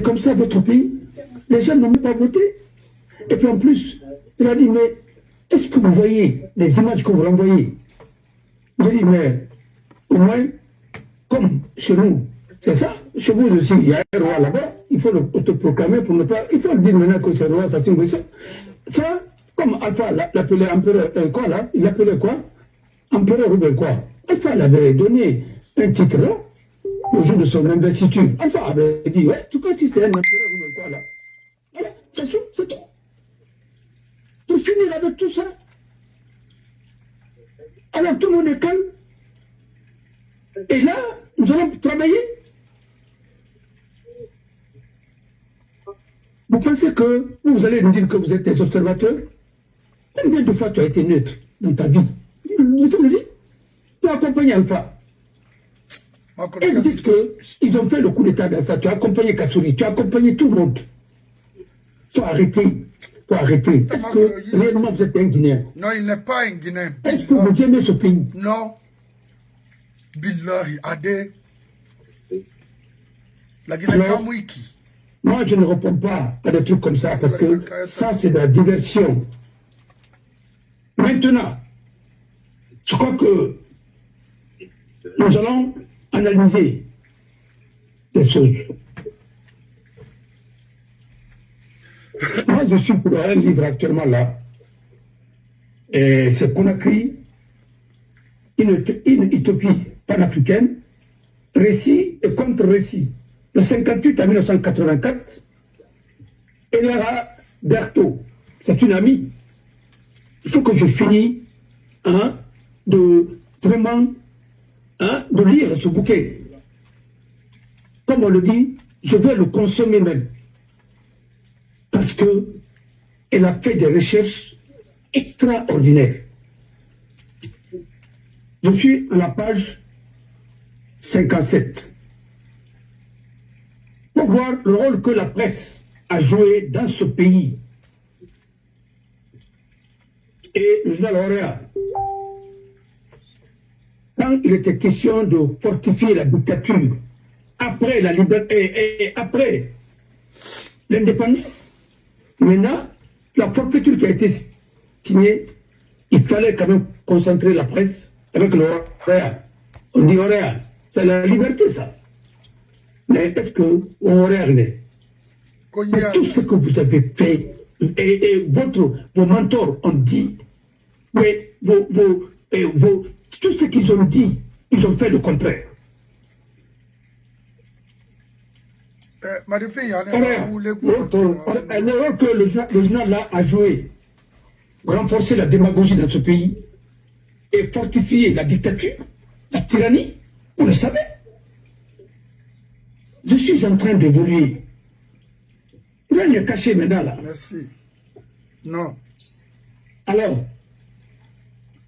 comme ça votre pays. Les gens n'ont même pas voté. Et puis en plus, il a dit, mais est-ce que vous voyez les images que vous renvoyez? Il a dit, mais au moins, comme chez nous, c'est ça, chez vous aussi, il y a un roi là-bas, il faut l'autoproclamer pour ne pas... Il faut le dire maintenant que c'est roi, ça signe ça. Ça, comme Alpha l'appelait empereur, quoi là? Il l'appelait quoi? Empereur ou bien quoi? Alpha l'avait donné un titre là, au jour de son investiture. Alpha avait dit, ouais, tu vois si c'est un empereur ou bien quoi là? Voilà, c'est tout. Pour finir avec tout ça, alors tout le monde est calme. Et là, nous allons travailler. Vous pensez que vous allez nous dire que vous êtes des observateurs? Combien de fois tu as été neutre dans ta vie? Je te le dis. Tu as accompagné Alpha. Et vous dites qu'ils ont fait le coup d'état d'Alpha. Tu as accompagné Kassouri. Tu as accompagné tout le monde. Tu as arrêté. Est-ce que réellement vous êtes un Guinéen? Non, il n'est pas un Guinéen. Est-ce que vous aimez ce pays? Non. Billahi, Adé. La Guinée Kamouiki. Moi, je ne réponds pas à des trucs comme ça parce que ça, c'est de la diversion. Maintenant, je crois que nous allons analyser les choses. Moi, je suis pour un livre actuellement là. Et c'est Conakry, une utopie panafricaine, récit et contre-récit. De 58 à 1984, Elara Berthaud, c'est une amie. Il faut que je finisse de vraiment de lire ce bouquet. Comme on le dit, je vais le consommer même. Parce qu'elle a fait des recherches extraordinaires. Je suis à la page 57. Pour voir le rôle que la presse a joué dans ce pays. Et le journal Auréa, quand il était question de fortifier la dictature après la liberté et après l'indépendance, maintenant, la forfaiture qui a été signée, il fallait quand même concentrer la presse avec l'Auréa. On dit Auréa, c'est la liberté ça. Mais est-ce qu'on aurait rien? Tout ce que vous avez fait, et vos mentors ont dit, mais tout ce qu'ils ont dit, ils ont fait le contraire. Alors que le journal là a joué, renforcer la démagogie dans ce pays et fortifier la dictature, la tyrannie, vous le savez. Je suis en train d'évoluer. Rien n'est caché maintenant là. Merci. Non. Alors,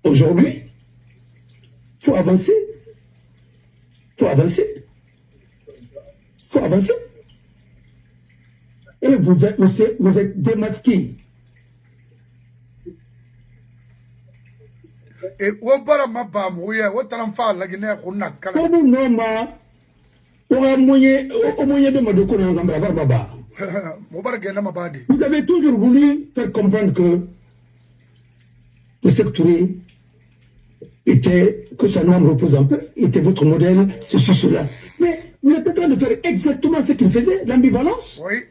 aujourd'hui, il faut avancer. Et vous êtes démasqué. Et où bara ma bam où taramfa la Guinée kuna kala. Comment non ma vous avez toujours voulu faire comprendre que le secteur était, que son âme repose un peu, était votre modèle, ceci, cela. Mais vous êtes en train de faire exactement ce qu'il faisait, l'ambivalence. Oui.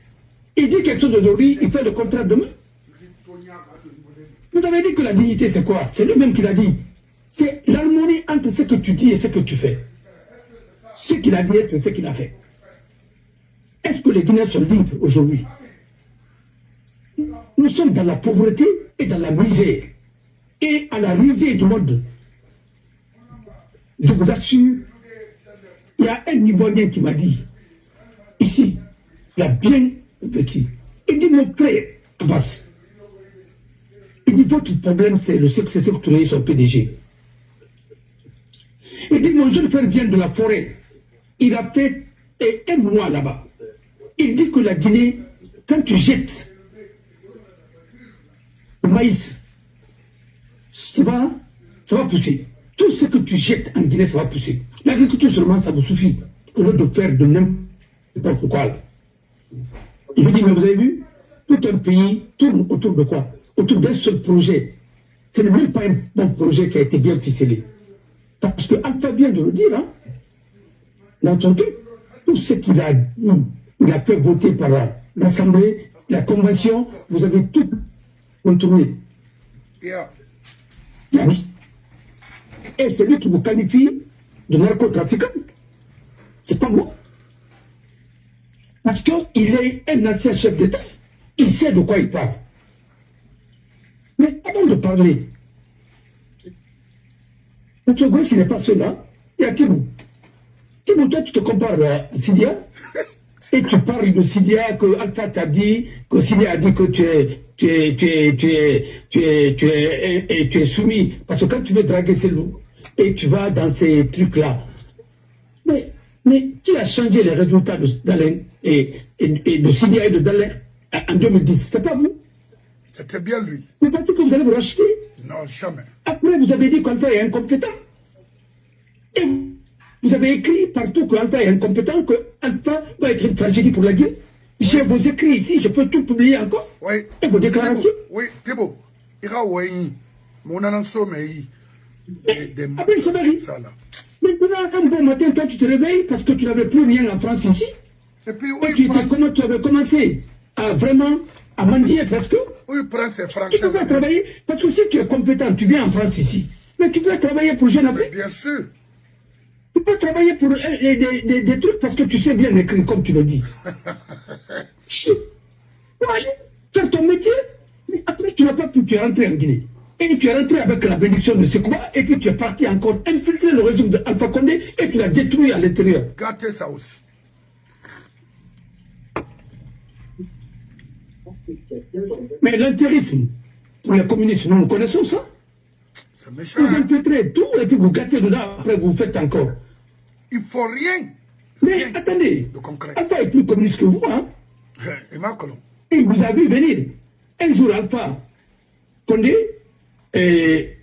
Il dit quelque chose aujourd'hui, il fait le contraire demain. Vous avez dit que la dignité c'est quoi? C'est lui-même qui l'a dit. C'est l'harmonie entre ce que tu dis et ce que tu fais. Ce qu'il a dit, c'est ce qu'il a fait. Est-ce que les Guinéens sont libres aujourd'hui? Nous sommes dans la pauvreté et dans la misère. Et à la risée du monde. Je vous assure, il y a un Ivoirien qui m'a dit, ici, il a bien vécu. Il dit, mon frère, Abbas, il dit, votre problème, c'est le secteur sectoriel, son PDG. Il dit, mon jeune frère vient de la forêt. Il a fait un mois là-bas. Il dit que la Guinée, quand tu jettes le maïs, ça va pousser. Tout ce que tu jettes en Guinée, ça va pousser. L'agriculture seulement, ça vous suffit. Au lieu de faire de n'importe quoi là. Il me dit, mais vous avez vu, tout un pays tourne autour de quoi? Autour d'un seul projet. Ce n'est même pas un bon projet qui a été bien ficelé. Parce que Alpha vient de le dire, hein, dans son truc, tout ce qu'il a dit, il a fait voter par l'Assemblée, la Convention, vous avez tout contrôlé. Yeah. Et celui qui vous qualifie de narcotrafiquant, c'est pas moi. Parce qu'il est un ancien chef d'État, il sait de quoi il parle. Mais avant de parler, le Togo, s'il n'est pas cela, il y a Kibou. Kibou, toi, tu te compares à Sidia, et tu parles de Sidia, que Alpha t'a dit, que Sidia a dit que tu es soumis. Parce que quand tu veux draguer ces loups, et tu vas dans ces trucs-là, mais qui a changé les résultats d'Alain et de Sidia et de Dalin en 2010? C'était pas vous? C'était bien lui. Vous pensez que vous allez vous racheter? Non, jamais. Après, vous avez dit qu'Alpha est incompétent. Et vous avez écrit partout qu'Alpha est incompétent, qu'Alpha va être une tragédie pour la Guinée. J'ai vos écrits ici, je peux tout publier encore. Oui. Et vos déclarations. Oui, Thibaut. Ira Ouayi, mon annonce, mais après, ça va rire. ça là. Maintenant, un bon matin, toi, tu te réveilles parce que tu n'avais plus rien en France ici. Et puis, Et tu avais commencé à vraiment à mendier parce que oui, prend ses tu français. peux pas travailler. Parce que si tu es compétent, tu viens en France ici. Mais tu peux travailler pour Jeune Afrique. Bien sûr. Tu peux travailler pour des trucs parce que tu sais bien écrire, comme tu le dis. Pour aller faire ton métier, mais après tu n'as pas pu, tu es rentré en Guinée. Et tu es rentré avec la bénédiction de Sekouba, et puis tu es parti encore infiltrer le régime de Alpha Condé, et tu l'as détruit à l'intérieur. Gâtez ça aussi. Mais l'intérisme, pour les communistes, nous connaissons ça. C'est méchant. Vous infiltrez tout, et puis vous gâtez dedans, après vous faites encore. Il faut rien. Mais attendez, De concret. Alpha est plus communiste que vous, hein. Et Macron. Il vous a vu venir. Un jour, Alpha Condé, il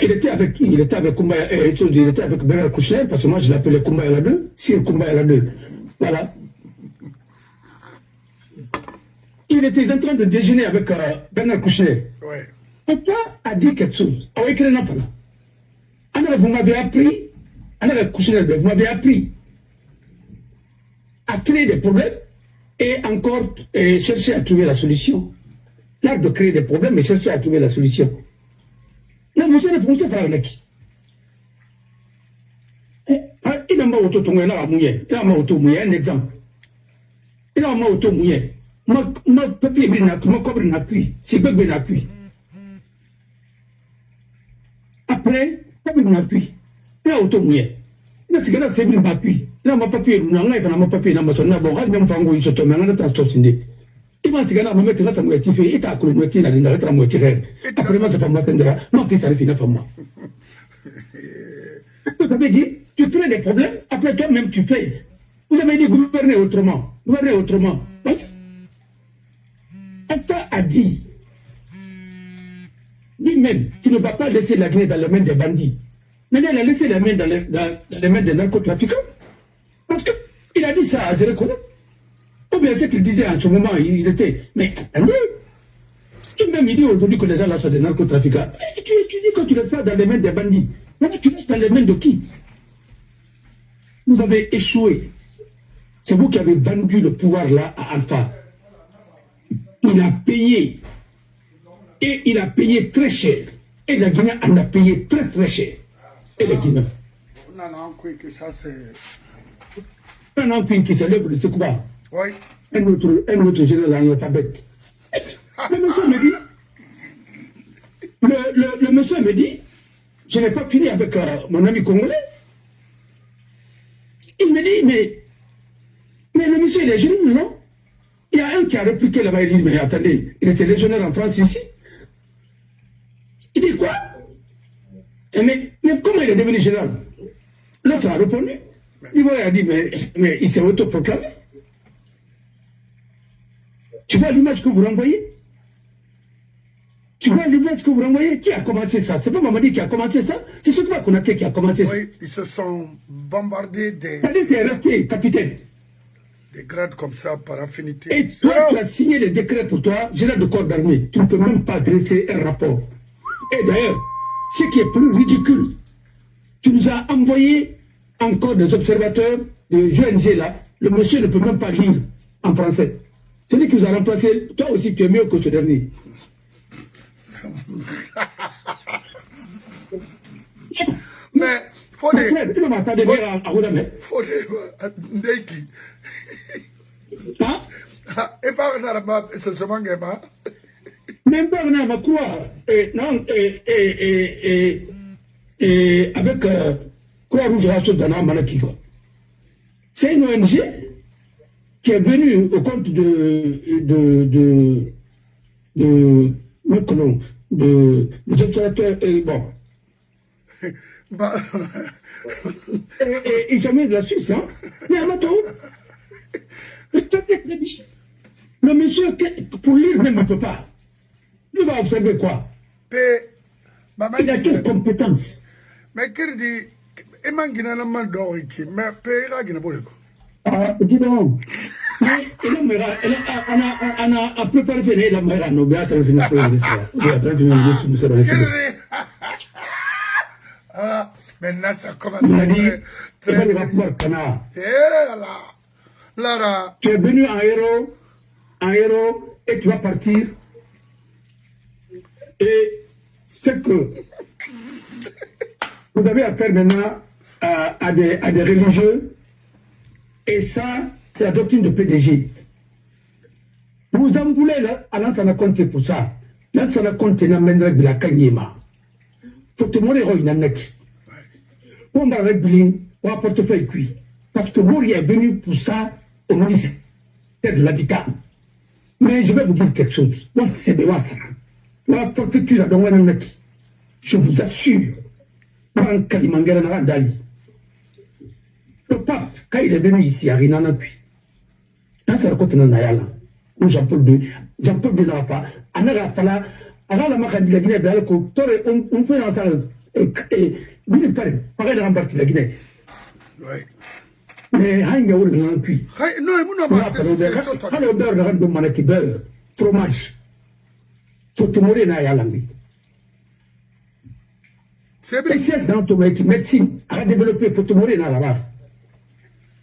était avec qui? Il était avec Koumbaya, il était avec Bernard Kouchner, parce que moi je l'appelais Koumbaya la 2, Sir Koumbaya la 2. Voilà. Il était en train de déjeuner avec Bernard Kouchner. Ouais. Papa a dit quelque chose. Vous m'avez appris, vous m'avez appris à créer des problèmes et encore chercher à trouver la solution. L'art de créer des problèmes et chercher à trouver la solution. Non, monsieur ne peut pas faire l'ex. Il n'a pas auto mouillé, il n'a pas auto mouillé, un exemple. Il n'a pas auto mouillé. Mon papier mon cobre n'a plus, c'est bébé n'a plus. Après, papier n'a plus. Il a auto mouillé. Il a cigare, c'est une papier. Il a mon papier, il a mon papier, il a mon papier, il a mon papier, il a mon papier, il a mon papier. Il m'a dit que je mettre là, ça m'a été fait. Il t'a couru, il a dit que ça m'a été fait. Après, moi, ça va m'attendre. Mon fils, ça finit pas moi. Tu avais dit, tu crées des problèmes, après toi-même, tu fais. Vous avez dit gouverner autrement. Gouverner autrement. Alpha a dit, lui-même, tu ne vas pas laisser la Guinée dans les mains des bandits. Maintenant, il a laissé les mains dans les mains des narcotrafiquants. Parce qu'il a dit ça à Zérekolo. Ou bien ce qu'il disait en ce moment, il était. Mais attendez, lui-même il dit aujourd'hui que les gens là sont des narcotrafiquants. Et tu dis que tu le fais dans les mains des bandits. Maintenant tu laisses dans les mains de qui? Vous avez échoué. C'est vous qui avez vendu le pouvoir là à Alpha. Il a payé. Et il a payé très cher. Et la Guinée en a payé très très cher. Et les Guinéens. On a compris que ça c'est. Un enfant qui se lève de Sekouba. Oui. Un autre général n'est pas bête. Le monsieur me dit, le monsieur me dit, je n'ai pas fini avec mon ami congolais. Il me dit, mais le monsieur il est jeune, non? Il y a un qui a répliqué là-bas, il dit, mais attendez, il était légionnaire en France ici. Il dit quoi? Mais comment il est devenu général? L'autre a répondu. Il a dit, mais il s'est autoproclamé. Tu vois l'image que vous renvoyez? Tu vois l'image que vous renvoyez? Qui a commencé ça? C'est pas Mamadi qui a commencé ça? C'est ce qu'on qui a commencé ça. Oui, ils se sont bombardés des... C'est resté capitaine. Des grades comme ça par affinité. Et toi, tu as signé les décrets pour toi, général de corps d'armée. Tu ne peux même pas dresser un rapport. Et d'ailleurs, ce qui est plus ridicule, tu nous as envoyé encore des observateurs de GNG là. Le monsieur ne peut même pas lire en français. Celui qui vous a remplacé, toi aussi tu es mieux que ce dernier. Mais faut des... Faut des... Et pas c'est seulement gamin. Même pas ma quoi. Non, avec Croix-Rouge Dana Manaki. C'est une ONG qui est venue au compte des observateurs et bon. Et ils sont mis de la Suisse, hein. Mais Amato, le monsieur, pour lire même, il ne peut pas. Il va observer quoi? Il a quelle compétence? Mais qui dit, il m'a dit, mais dis donc. On a préparé la mère à nos béats. Maintenant, ça commence à être très Lara. Tu es venu en héros, et tu vas partir. Et ce que vous avez affaire maintenant à des religieux, et ça, c'est la doctrine de PDG. Vous en voulez là, à l'ensemble compte pour ça. L'ensemble compte n'a mènerait de la Kanyema. Faut te mourir au Inanek. On va régler un portefeuille cuit. Parce que Mourir est venu pour ça au ministère de l'Habitat. Mais je vais vous dire quelque chose. Moi, c'est Bewassa. La préfecture de Wananaki. Je vous assure. Le pape, quand il est venu ici à Rinanapi, là, c'est la côte de Nayala. Où Jean-Paul II n'a pas. Anara Fala, avant la marque de la Guinée, on fait dans ça. Et il paraît, pareil de rembarquer la Guinée. Oui. Mais Hanga ou le Nampi. Non, il beurre de manaki beurre, fromage. Faut te mourir Nayalambi. C'est bien. Et dans ton médecine à développer pour te mourir dans la barre.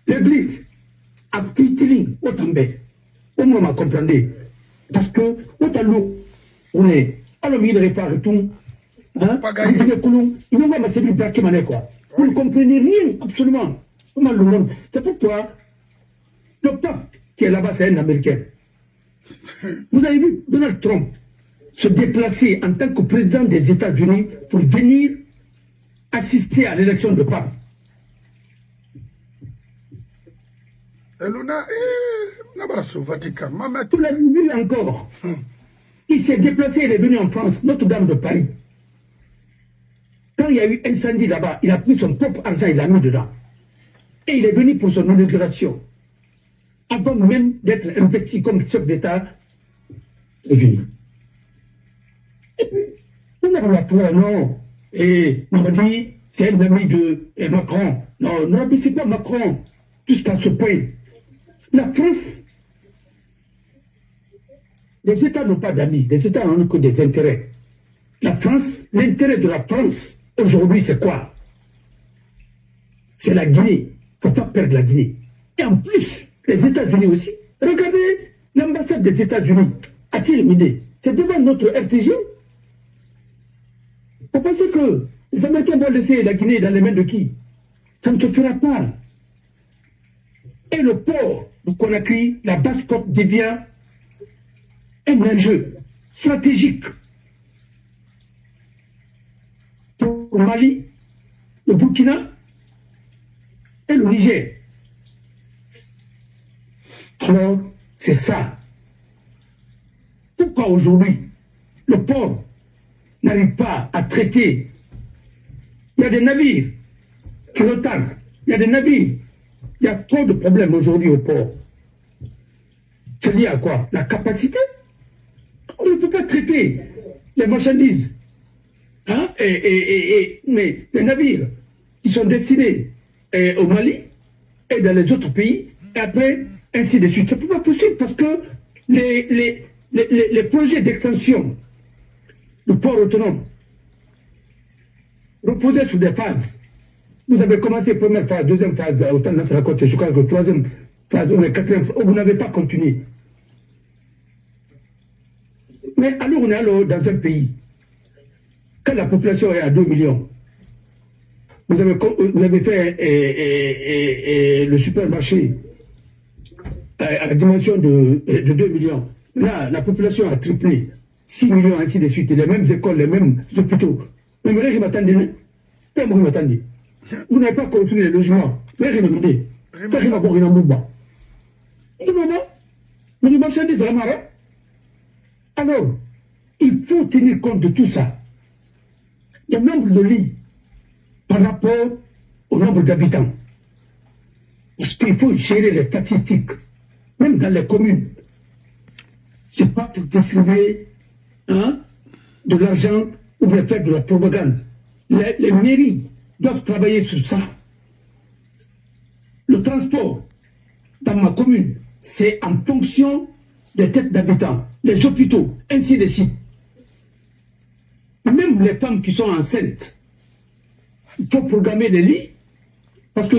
L'église a utilisé autant de au moment comprendre. Parce que, autant on est à le milieu de réparer tout. Hein? Il n'y a pas de plaque mané quoi. Vous ne comprenez rien, absolument. Comment le monde. C'est pourquoi le pape qui est là-bas, c'est un Américain. Vous avez vu Donald Trump se déplacer en tant que président des États-Unis pour venir assister à l'élection de pape. Eluna, au Vatican. Vous l'avez vu encore. Il s'est déplacé, il est venu en France, Notre-Dame de Paris. Quand il y a eu incendie là-bas, il a pris son propre argent, il l'a mis dedans. Et il est venu pour son inauguration. Avant même d'être investi comme chef d'État réuni. Et puis, on a la foi, non. Et on m'a dit, c'est un ami de Macron. Non, ne rabaissez pas Macron jusqu'à ce point. La France, les États n'ont pas d'amis, les États n'ont que des intérêts. La France, l'intérêt de la France, aujourd'hui, c'est quoi? C'est la Guinée. Il ne faut pas perdre la Guinée. Et en plus, les États-Unis aussi. Regardez l'ambassade des États-Unis à Tilmidé. C'est devant notre RTG. Vous pensez que les Américains vont laisser la Guinée dans les mains de qui? Ça ne se fera pas. Et le port de Conakry, la Basse-Côte devient un enjeu stratégique pour le Mali, le Burkina et le Niger. Alors, c'est ça. Pourquoi aujourd'hui, le port n'arrive pas à traiter? Il y a des navires qui retardent. Il y a des navires. Il y a trop de problèmes aujourd'hui au port. C'est lié à quoi? La capacité. On ne peut pas traiter les marchandises. Hein? Mais les navires qui sont destinés au Mali et dans les autres pays, et après, ainsi de suite. Ce n'est pas possible parce que les projets d'extension du port autonome reposaient sur des phases. Vous avez commencé première phase, deuxième phase, autant de la côte, je crois que troisième phase, ou quatrième phase, vous n'avez pas continué. Mais alors on est alors dans un pays, quand la population est à 2 millions, vous avez fait le supermarché à la dimension de 2 millions. Là, la population a triplé, 6 millions, ainsi de suite, les mêmes écoles, les mêmes hôpitaux. Mais je m'attendais, non? Vous m'attendez. Vous n'avez pas construit les logements. Mais je m'attendais. Je m'attendais. Alors, il faut tenir compte de tout ça. Le nombre de lits par rapport au nombre d'habitants. Parce qu'il faut gérer les statistiques, même dans les communes. Ce n'est pas pour distribuer de l'argent ou bien faire de la propagande. Les mairies doivent travailler sur ça. Le transport dans ma commune, c'est en fonction des têtes d'habitants, les hôpitaux, ainsi de suite. Même les femmes qui sont enceintes, il faut programmer les lits, parce que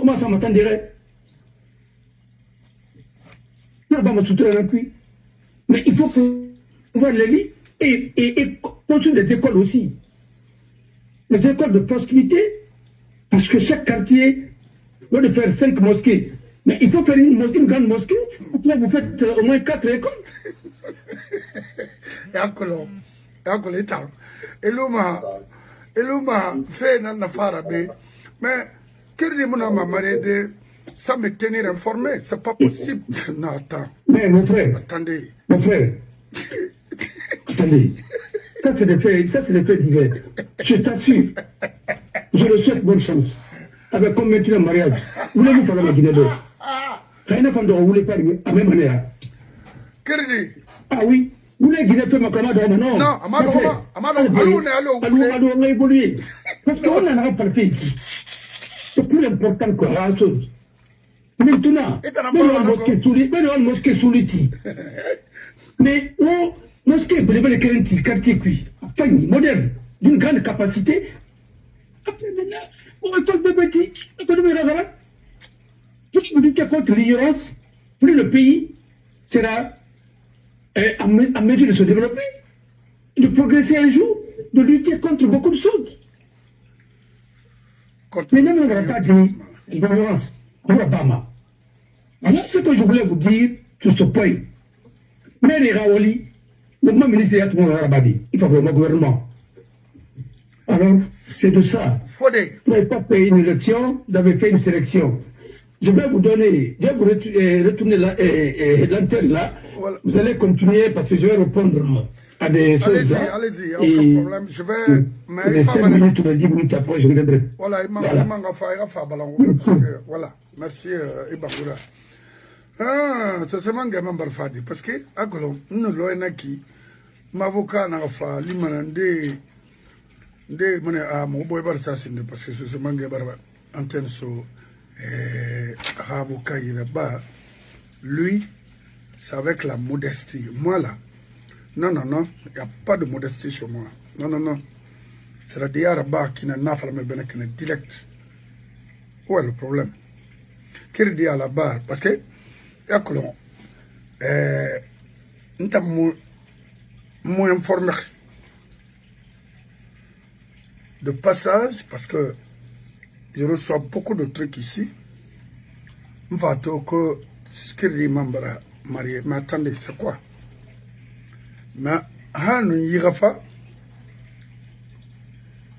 moi ça m'attendrait. Mais il faut pouvoir les lits et construire des écoles aussi. Les écoles de proximité, parce que chaque quartier doit faire 5 mosquées. Mais il faut faire une grande mosquée, après vous faites au moins 4 écoles. Eluma fait na farabe, mais ça me tenir informé, c'est pas possible. Non, attends. Mais mon frère, attendez. Mon frère, attendez. Ça c'est des faits divers. Je t'assure, je le souhaite bonne chance. Avec comme maintenant le mariage, voulez-vous faire la Guinée d'or? Rien femme vous voulez pas à même manière. Ah oui, vous voulez Guinée faire ma camarade? Non, allô, on a évolué. Parce qu'on n'en a pas le pays. C'est plus important que la chose. Maintenant, le mosquée Souliti. Mais où mosquée, vous avez les quartiers cuits, moderne, d'une grande capacité. Après maintenant, on va faire le petit, plus vous luttez contre l'ignorance, plus le pays sera en mesure de se développer, de progresser un jour, de lutter contre beaucoup de choses. Mais non, on ne va pas dire l'ignorance. On ne va pas mal. Alors, ce que je voulais vous dire sur ce point, mais les Rawali, le ministre de tout le monde, il faut vraiment gouvernement. Alors, c'est de ça. Vous n'avez pas fait une élection, vous avez fait une sélection. Je vais vous donner, je vais vous retourner l'antenne là. Voilà. Vous allez continuer parce que je vais répondre à des choses là. Allez-y, il n'y a aucun problème. Je vais. Mais les 5 minutes ou les 10 minutes après, je reviendrai. Voilà, voilà. Merci, Ibakoura. C'est seulement un gamin barfadi. Parce que, à Colomb, nous l'avons qui, m'avocat n'a pas l'immanendé. Parce que c'est seulement un gamin antenne sur. Avocat là-bas, lui, c'est avec la modestie. Moi là, non, il n'y a pas de modestie sur moi. Non. C'est la diaraba qui n'a pas fait le direct. Où est le problème? Quel dit à la barre? Parce que, il y a que l'on, nous sommes moins informés de passage parce que je reçois beaucoup de trucs ici. Je vais que ce que les membres mariés. Mais attendez, c'est quoi? Mais, nous n'ira pas.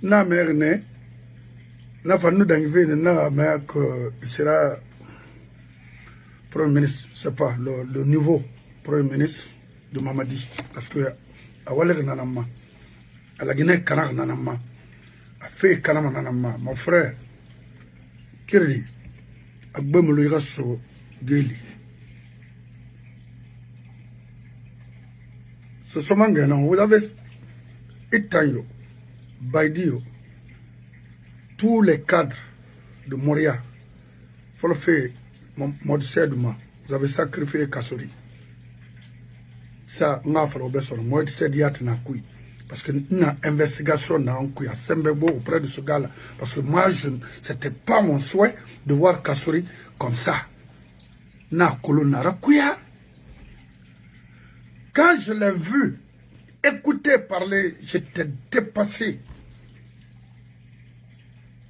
Na mère ne. Na fa nous d'arriver, na mère que il sera Premier ministre. C'est pas le nouveau Premier ministre de Mamadi. Parce que, à Waller Nanama, à la Guinée, Kanar Nanama, à Fé Kanama Nanama, mon frère. Kirli, Agbemolo Irasso Geli. Ce sont maintenant, vous avez Itanyo, Baidio, tous les cadres de Moria, il faut le faire Mode Sedouma, vous avez sacrifié Kassori. Ça, on a fait le Mode Sediat na kui. Parce que une investigation na kui à Sembebo auprès de ce gars-là. Parce que moi, c'était pas mon souhait de voir Kassori comme ça. Na kolonara kuya. Quand je l'ai vu, écouter parler, j'étais dépassé.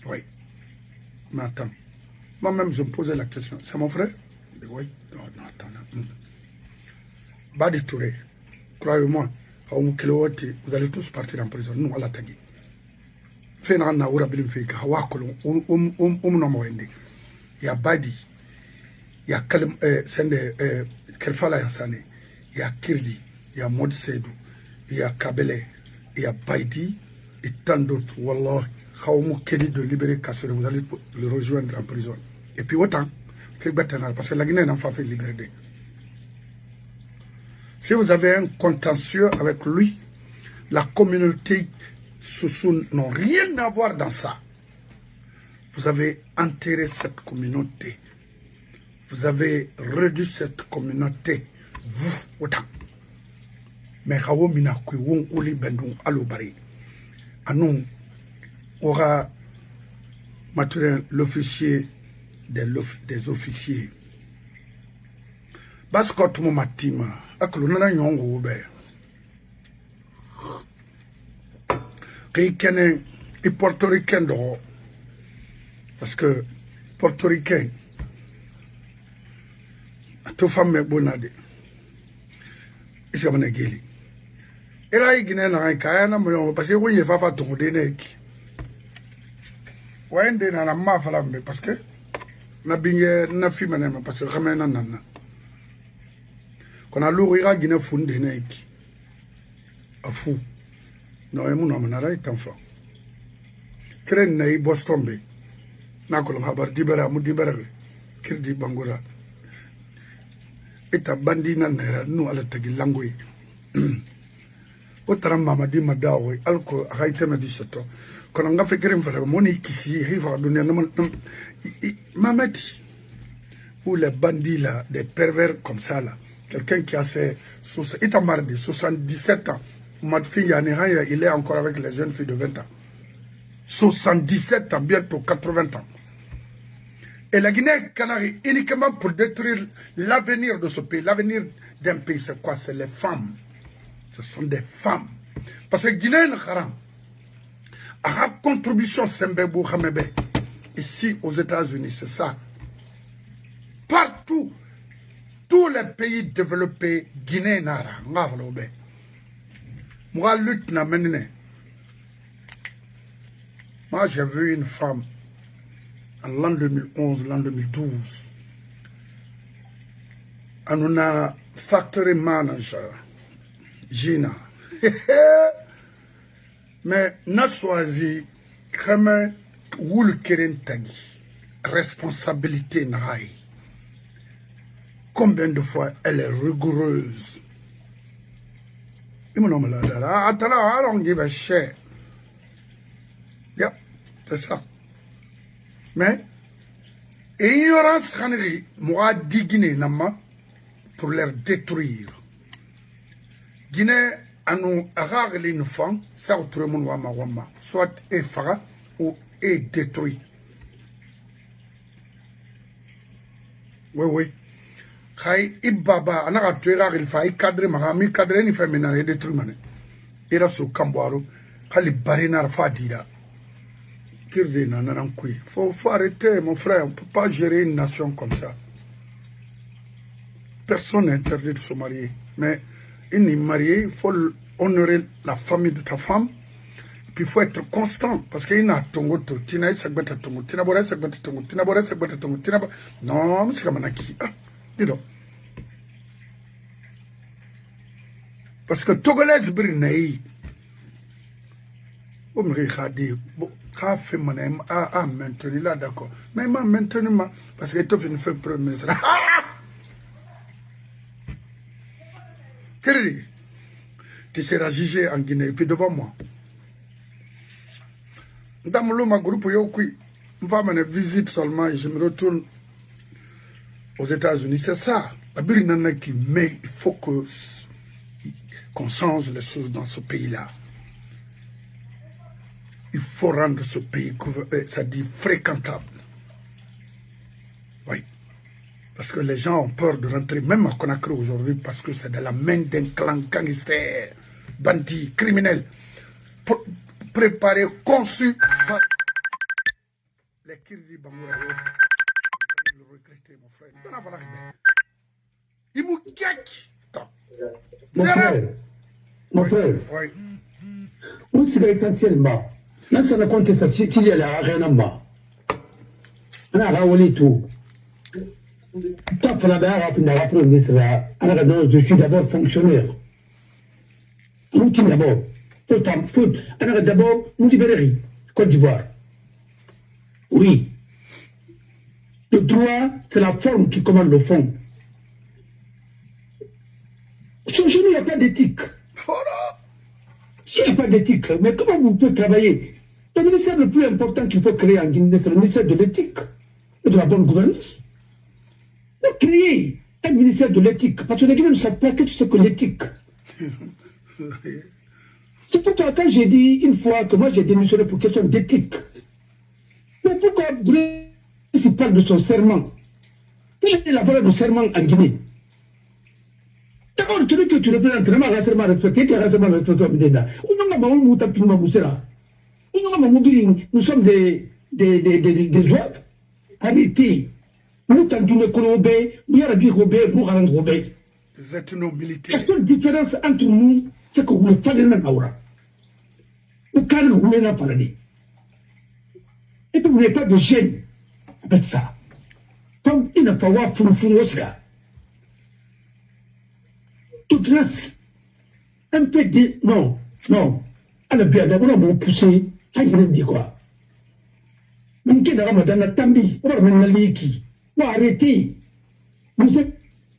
Oui. Mais attends. Moi-même, je me posais la question. C'est mon frère? Oui. Non, attends. Badi Touré, croyez-moi, vous allez tous partir en prison. Nous, à la tagi. Fena na ura bilim fika, hawakolo, nomoende. Il y a Badi, il y a Kerfala Yansane, il y a Kirdi, il y a Modi Seydou, il y a Kabele, il y a Baidi, et tant d'autres. Wallah, de libérer Kassori, vous allez le rejoindre en prison. Et puis autant, parce que la Guinée n'a pas fait libérer. Si vous avez un contentieux avec lui, la communauté Soussou n'a rien à voir dans ça. Vous avez enterré cette communauté. Vous avez réduit cette communauté. Vous, autant. Mais Rawo Minakui, Wong Oli Bendung Alobari. Anou aura maturé l'officier des officiers. Baskot Momatima, Aklunana Yongo Ube. Rikene et portoricain d'or. Parce que portoricain, tout femme est bonade. Et c'est mon égéli. Et là, il y a un kayana, parce que oui, il va faire ton dénèque. Ouais, il y a un mafala, parce que na binye na fi manema parce que ramena nana kona lourira gina funde neki afu no emu no manara itanfa kren nay bostombe na ko habar dibara mu dibara kirdi bangura eta bandina na nu ala tagi langwe o taramba madi madawo alko haitema di soto kona nga fekirim fala moni kisi hiva dunia Mameti, ou les bandits là, des pervers comme ça là, quelqu'un qui a fait 77 ans, il est encore avec les jeunes filles de 20 ans. 77 ans, bientôt 80 ans. Et la Guinée-Canarie, uniquement pour détruire l'avenir de ce pays, l'avenir d'un pays, c'est quoi? C'est les femmes. Ce sont des femmes. Parce que Guinée-Canarie, à la contribution Sembebo Hamebe, ici aux États-Unis, c'est ça. Partout, tous les pays développés, Guinée, Nara, Ngavalobe. Moi, lutte n'a mené. Moi, j'ai vu une femme en l'an 2011, l'an 2012. On a factory manager, Gina. Mais, n'a choisi, comme Woul Keren Tagi, responsabilité Nahaï. Combien de fois elle est rigoureuse? I don't give a shit. Yeah, c'est ça. Mais, ignorance, moi, dit Guinée, pour les détruire. Guinée, à nous, à une femme, ça, autre monde, soit est fara ou est détruit. Oui. Khay ibaba anaka tuera il fa cadre magami cadre ni femina et détruit mané. Era so kambwaro khali barina fa dira. Kirde nanan kui. Faut arrêter mon frère, on peut pas gérer une nation comme ça. Personne n'est interdit de se marier, mais une est mariée, il faut honorer la famille de ta femme. Puis il faut être constant, parce qu'il y a tongo, tina sagbata tongo, tina bora sagbata tongo, tina bora sagbata tongo, tina bora. Non, c'est comme un acquis. Ah, dis donc. Parce que Togolais brinaï, on me regarde, qu'a fait mon aime, ah, maintenu là, d'accord. Mais m'a maintenu, parce que tu fais une feuille premier ministre. Quel tu seras jugé en Guinée, et puis devant moi. Dans ma groupe, je vais me visite seulement et je me retourne aux États-Unis, c'est ça. Abiri Nana qui met, il faut qu'on change les choses dans ce pays-là. Il faut rendre ce pays, ça dit, fréquentable. Oui. Parce que les gens ont peur de rentrer, même à Conakry aujourd'hui, parce que c'est de la main d'un clan gangster, bandit, criminel, préparé, conçu par les Kirdi Bangoura. Le recruter, mon frère. Il m'a mon frère, oui. où c'est essentiellement, là, ça ne compte ça, si il y a la rien à moi. On a raoulé tout. Je suis d'abord fonctionnaire. D'abord. D'abord, nous libérer. Côte d'Ivoire. Oui. Le droit, c'est la forme qui commande le fond. Chez nous, il n'y a pas d'éthique. S'il n'y a pas d'éthique, mais comment vous pouvez travailler? Le ministère le plus important qu'il faut créer en Guinée, c'est le ministère de l'éthique et de la bonne gouvernance. Il faut créer un ministère de l'éthique, parce que les Guinéens ne savent pas ce que l'éthique. C'est pourquoi quand j'ai dit une fois que moi j'ai démissionné pour question d'éthique, mais pourquoi Brice parle de son serment? Quelle est la valeur du serment en Guinée? D'abord, celui que tu représentes, vraiment rassemblement respecté, tu es rassemblement respecté au Bénin. Nous sommes des oeufs. Arrêtez. Nous sommes d'une colobé, nous avons dit robé, nous avons robé. Vous êtes nos militaires. La seule différence entre nous, c'est que vous ne fallait pas l'aura. Vous ne voulez pas parler. Et puis vous n'avez pas de gêne avec ça. Comme il n'a pas voir pour Oscar. Toute race, un peu de... Non. Alors bien, d'abord, on m'a poussé. Ah, il dit quoi? Même qui n'a pas dans tambi, on va mener l'iki. On va arrêter. Vous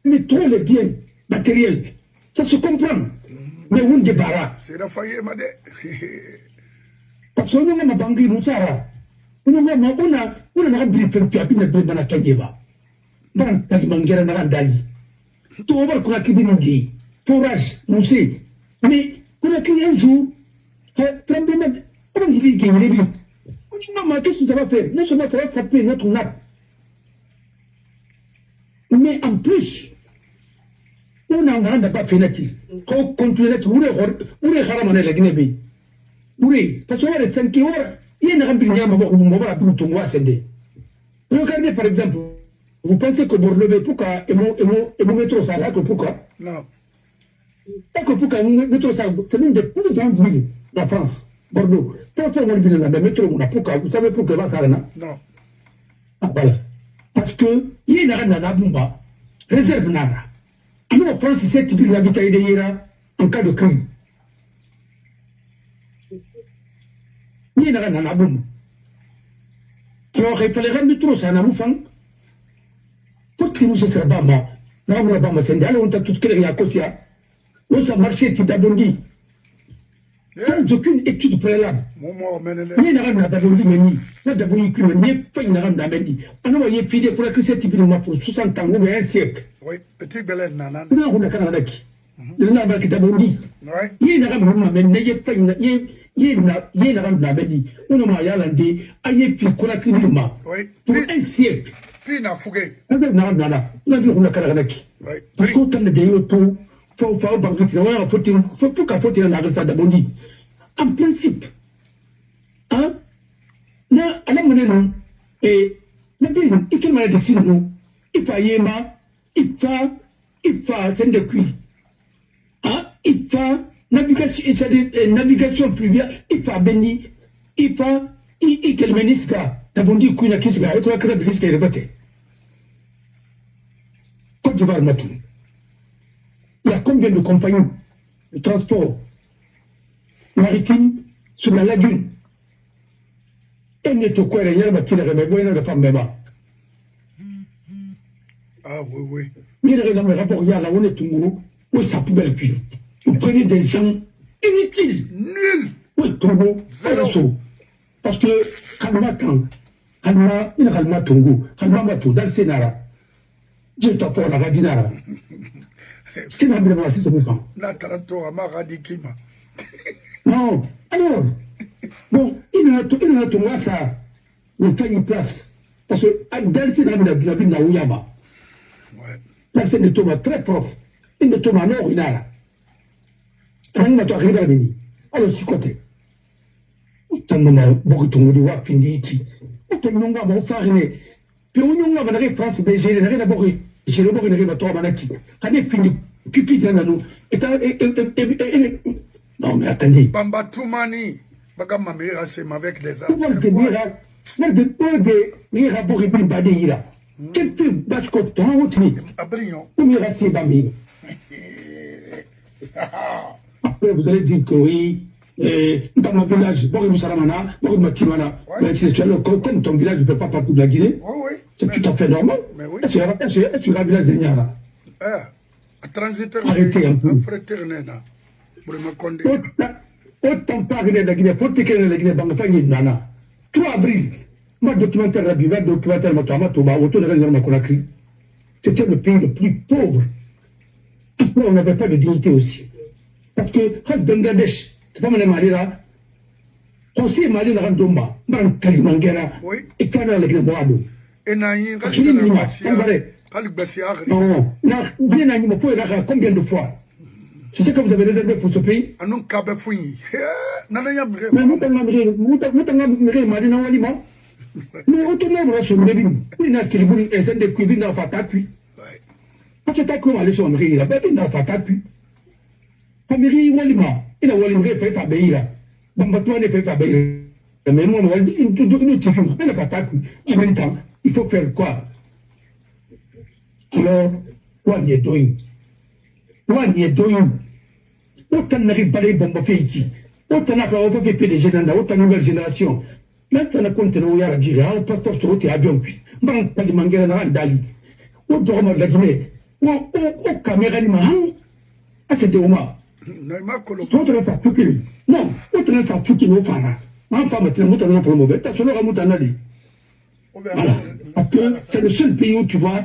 aimez trop les biens matériels. Ça se comprend. Mais on débarrasse. C'est la faille, madame. Parce que nous avons banqué, nous savons. On a briefé un peu à peine dans la Kanyeva. Dans la Mangera Narandali. Tout le monde a créé mon dit. Courage, nous savons. Mais, on a créé un jour, tremblement. On a dit qu'il y a des gens. Qu'est-ce que ça va faire? Non seulement ça va saper notre nappe. Mais en plus, on a un grand débat pénatif. Quand on continue d'être, où est Haramane la Guinée? Oui, parce qu'on a les 5 heures, il y a un rempli à regardez par exemple, vous pensez que Bordeaux, pourquoi, et mon métro, ça là, que pourquoi? Non. Pas que pourquoi, métro, ça, c'est l'une des plus grandes villes de la France, Bordeaux. Tant qu'on a une métro, pourquoi? Vous savez pourquoi ça là? Non. Ah, voilà. Parce que, il y a un Nabumba, réserve Nara. Nous, en France, c'est cette ville de l'habitat de en cas de crime. Il y a un Nabum. Alors, il fallait rendre trop ça à Namoufang. Pour que nous se sera pas moi. Nous avons pas ma scène. Alors, on a tout ce qu'il y a à Kosia. On s'est marché, tu t'as bondi. Sans aucune étude préalable. Il y a un Dabondi, mais ni. N'a Dabondi, qu'il n'y a pas une rame d'Amendi. On a envoyé filer pour la cette ville pour 60 ans ou un siècle. Oui, petit Belen, Nana. Nous avons un Canadaki. Nous avons un Dabondi. Il y a un rame, mais n'ayez pas une. Il y a un rame d'Amendi. On a Yalandi, aïe, puis qu'on a créé pour un siècle. Puis, n'a fougué. On a un Canadaki. Parce qu'on a des autos. Faut banquer, faut pas faut tirer la ça d'Abondi. En principe, hein, là, à la monnaie, non, et, la ville, il faut mal décider, non, il faut yéma, il faut, c'est de cuit, hein, il faut, navigation fluviale, il faut béni, il faut, il quel ministre, d'Abondi, Kouina Kisga, et quoi que la ministre est répétée. Côte d'Ivoire, Matou. Il y a combien de compagnies de transport maritime sur la lagune? Et n'est au quoi, il y a une femme. Ah oui. Il y a dans mes rapports, il y a la honnête Toumou, où ça poubelle puis. Vous prenez des gens inutiles. Nul. Oui, Toumou, zéro. Parce que, Kalma Tang, Kalma Tongo, Kalma Mato, dans le Sénara. Je t'en pour la radinara. C'est une abonnement, c'est ça. Non, alors, bon, il y a tout ça, on fait une place. Parce que, dans c'est la ville de Ouyama. Là, c'est une tombe très propre. Une tombe en or, il a là. On a tout arrivé à venir. Alors, si côté. On a beaucoup de monde à finir ici. On a beaucoup de farine. Puis on a une France, mais j'ai d'abord, j'ai d'abord une révolution à Manaki. Quand est fini, cupide dans nous. Non, mais attendez. Bamba Toumani, Bagama Mira, c'est avec des armes. Quel peu basco ton outils. Abrion. Après, vous allez dire que oui, dans mon village, Borgou Saramana, Borgou Matimana, comme ton village ne peut pas partout de la Guinée, c'est tout à fait normal. C'est un village de Niara. Arrêtez un peu. Autant parler de la Guinée, faut que la Guinée, Bangafangi, Nana. 3 avril, ma documentaire, la Bible, documentaire, Matama, autour de la Conakry. C'était le pays le plus pauvre. Pourquoi on n'avait pas de dignité aussi? Parce que, quand Bangladesh, c'est pas mon mari là, on s'est marié dans Domba, dans Kalimangera, et quand on a les Boado. Et Naïn, non, bien animé, combien de fois? C'est ce que vous avez réservé pour ce pays? Mais nous retournons sur le début. Il y a qui vous essaient de cuire dans la tapis. Parce que tu as cru aller sur le riz, là, ben, dans la tapis. Famille Walima, il a Walim fait Fabeï là. Bambatouane fait Fabeï. Mais moi, il faut faire quoi? Alors, what are you doing? What are you doing? Autant n'arrive pas les bombes fait autant n'a pas fait des jeunes, autant nouvelle génération. Maintenant, on a continué à dire, on passe pour ce avion, puis, on pas de manguer dans Dali. Au Dorma de la Guinée, au caméra de Mahan, à cette Oma. Non, ça tout qu'il non, autant ça tout qu'il nous fera. Ma femme est un peu mauvais, t'as seulement un moutanali. Voilà. Parce que c'est le seul pays où tu vois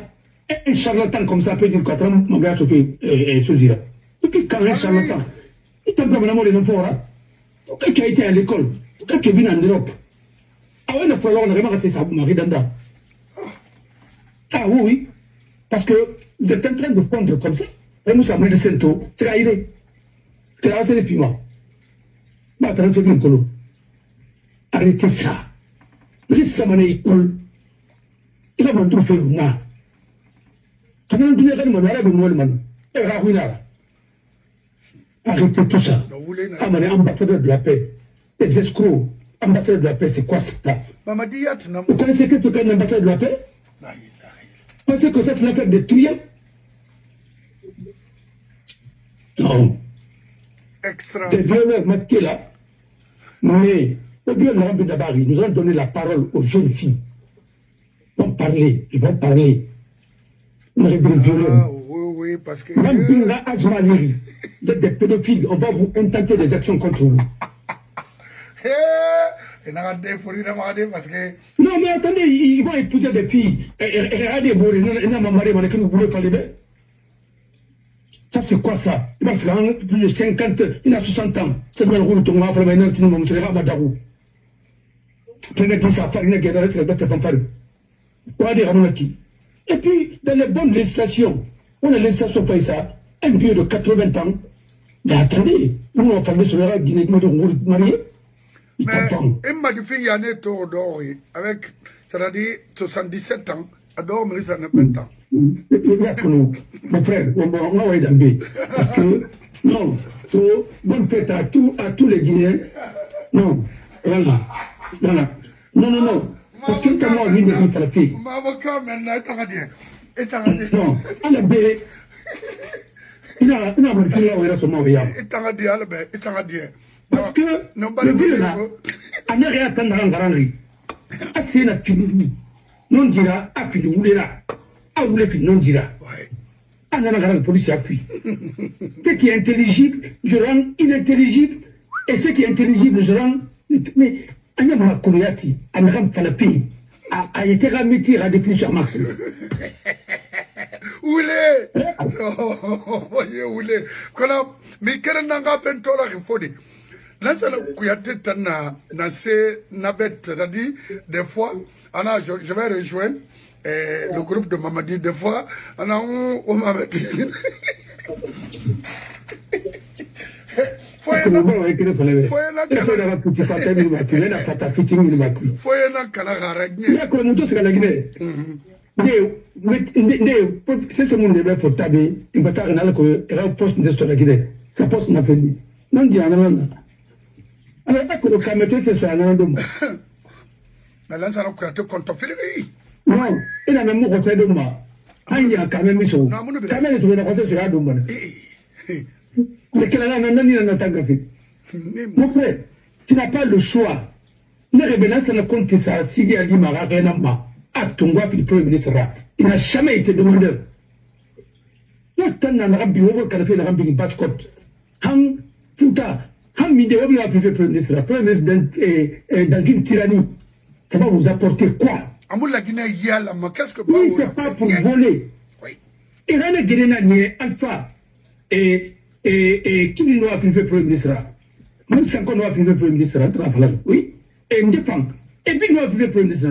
un charlatan comme ça peut dire quoi, mon gars, et ce dire. Et puis quand un charlatan, il t'a pas vraiment les enfants, pourquoi tu as été à l'école? Pourquoi tu es venu en Europe? Ah oui, il faut alors vraiment rester ça, Marie Danda. Ah oui, parce que vous êtes en train de prendre comme ça. Et nous sommes de Sento, c'est la idée. C'est la c'est piment. Mais attends, tu viens colo. Arrêtez ça. Risque à mon école. Il a mon trophée là. Quand on dit que mon arabe est mon man, et Rahouina. Arrêtez tout ça. Ah, mon ambassadeur de la paix. Les escrocs. Ambassadeur de la paix, c'est quoi ça? Vous connaissez que c'est qu'un ambassadeur de la paix? Vous pensez que c'est l'affaire de Trier? Non. Extra. Des violeurs masqués là. Mais, les violeurs de Dabari, nous allons donner la parole aux jeunes filles. Ils vont parler, ils vont parler. Oui, parce que. Même là, Ajmali, vous êtes des pédophiles, on va vous intenter des actions contre vous. Non, mais attendez, ils vont épouser des filles. Regardez, ça, c'est quoi ça? Il va faire plus de 50, il a 60 ans. C'est bien le rôle de ton enfant, mais non, tu ne m'as pas d'arou. Prenez tout ça, farine, qui est dans le bête, pas parler. Et puis, dans les bonnes législations, on a la législation pour ça, un vieux de 80 ans. Mais attendez, nous, on va parler sur la Guinée, de marier. Mais il m'a dit qu'il y a un tour d'or avec, c'est-à-dire 77 ans, à dormir, ça n'a pas de temps. Mon frère, on va y aller. Parce que, non, bonne fête à tous les Guinéens. Non, voilà. Non. Parce que quand moi, lui, ne peut pas la fille. Mon avocat, maintenant, est canadien. Non, à la baie, il a marqué là où il a son mauvais. Est canadien. Parce que le vieux là, on n'a rien à attendre en garantie. Assez la fini. Non dira, a fini, vous là. A vous les non dira. On a la police appuie. Ce qui est intelligible, je rends inintelligible. Et ce qui est intelligible, je rends. Mais, on a ma communauté, on a pas la paix. A été remettre à définition marque. Où il est? Non, voyez où il est. Mais quel est le fait de la réforme? Là, c'est le Kouyaté Tana, c'est Nabet, c'est-à-dire, des fois, je vais rejoindre le groupe de Mamadi, des fois, on m'a dit. alors, que le camété, c'est ça, non, mais là, ça n'a pas été contemplé. Non, il a même conseil de moi. Il y a quand même isso. Quand même, il y a conseil sur la demande. Mais quelle est la nani dans ta gaffe? Mon frère, tu n'as pas le choix. Ne rebelle ça ne compte que ça. Si il y a dit Marakenama, à ton gars, puis le premier ministre, il n'a jamais été demandeur. Il y a un arabe, il y a un arabe qui passe côte. Hang, tout ça. Hang, il y a un premier ministre. Le premier ministre dans une tyrannie. Ça va vous apporter quoi? La Guinée, qu'est-ce que oui, c'est pas pour voler. Oui. Et là, les Guinéens, Alpha, et qui nous a fait le premier ministre? Même si on a fait le premier ministre, oui, et on défend. Et puis nous a fait le premier ministre.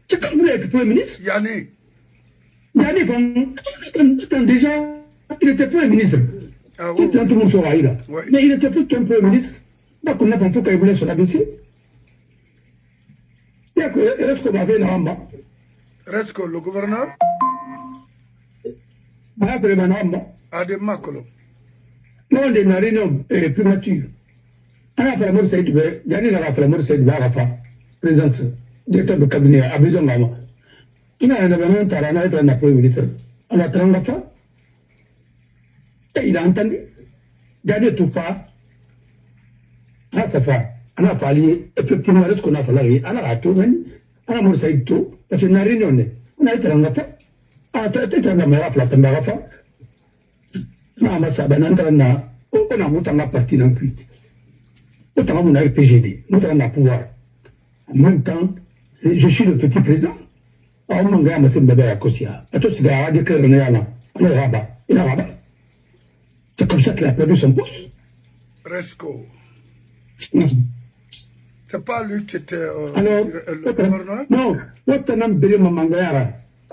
C'est quand vous voulez être premier ministre? Yanné, déjà, il était premier ministre. Tout le monde sera là. Mais il était plus qu'un premier ministre. Donc on a pas qu'il voulait se l'abaisser. Est-ce qu'on avait un reste que le gouverneur Adema Kolo. Non, on est dans réunion primature. On a fait la mort Saïd Bé, Yannick a fait la mort Saïd Bé à Rafa, présence, directeur de cabinet, à besoin de maman. Il a un événement, il a un premier ministre. On a 30 Rafa. Et il a entendu. Yannick tout pas. Ah, ça fait. On a parlé, effectivement, de ce qu'on a parlé. On a tout, on a mort Saïd tout, parce qu'on a réunion. On a été en Rafa. On a été en Rafa. Non, mais ça, on a parti dans le puits. On a le PGD, nous avons le pouvoir. En même temps, je suis le petit président. On m'a dit, bébé à Kosia. Et tout ce gars a déclaré, on est là. On est rabat. Il est rabat. C'est comme ça qu'il a perdu son poste. Resco. C'est pas lui qui était le gouverneur? Non, l'autre n'a pas Mamangayara.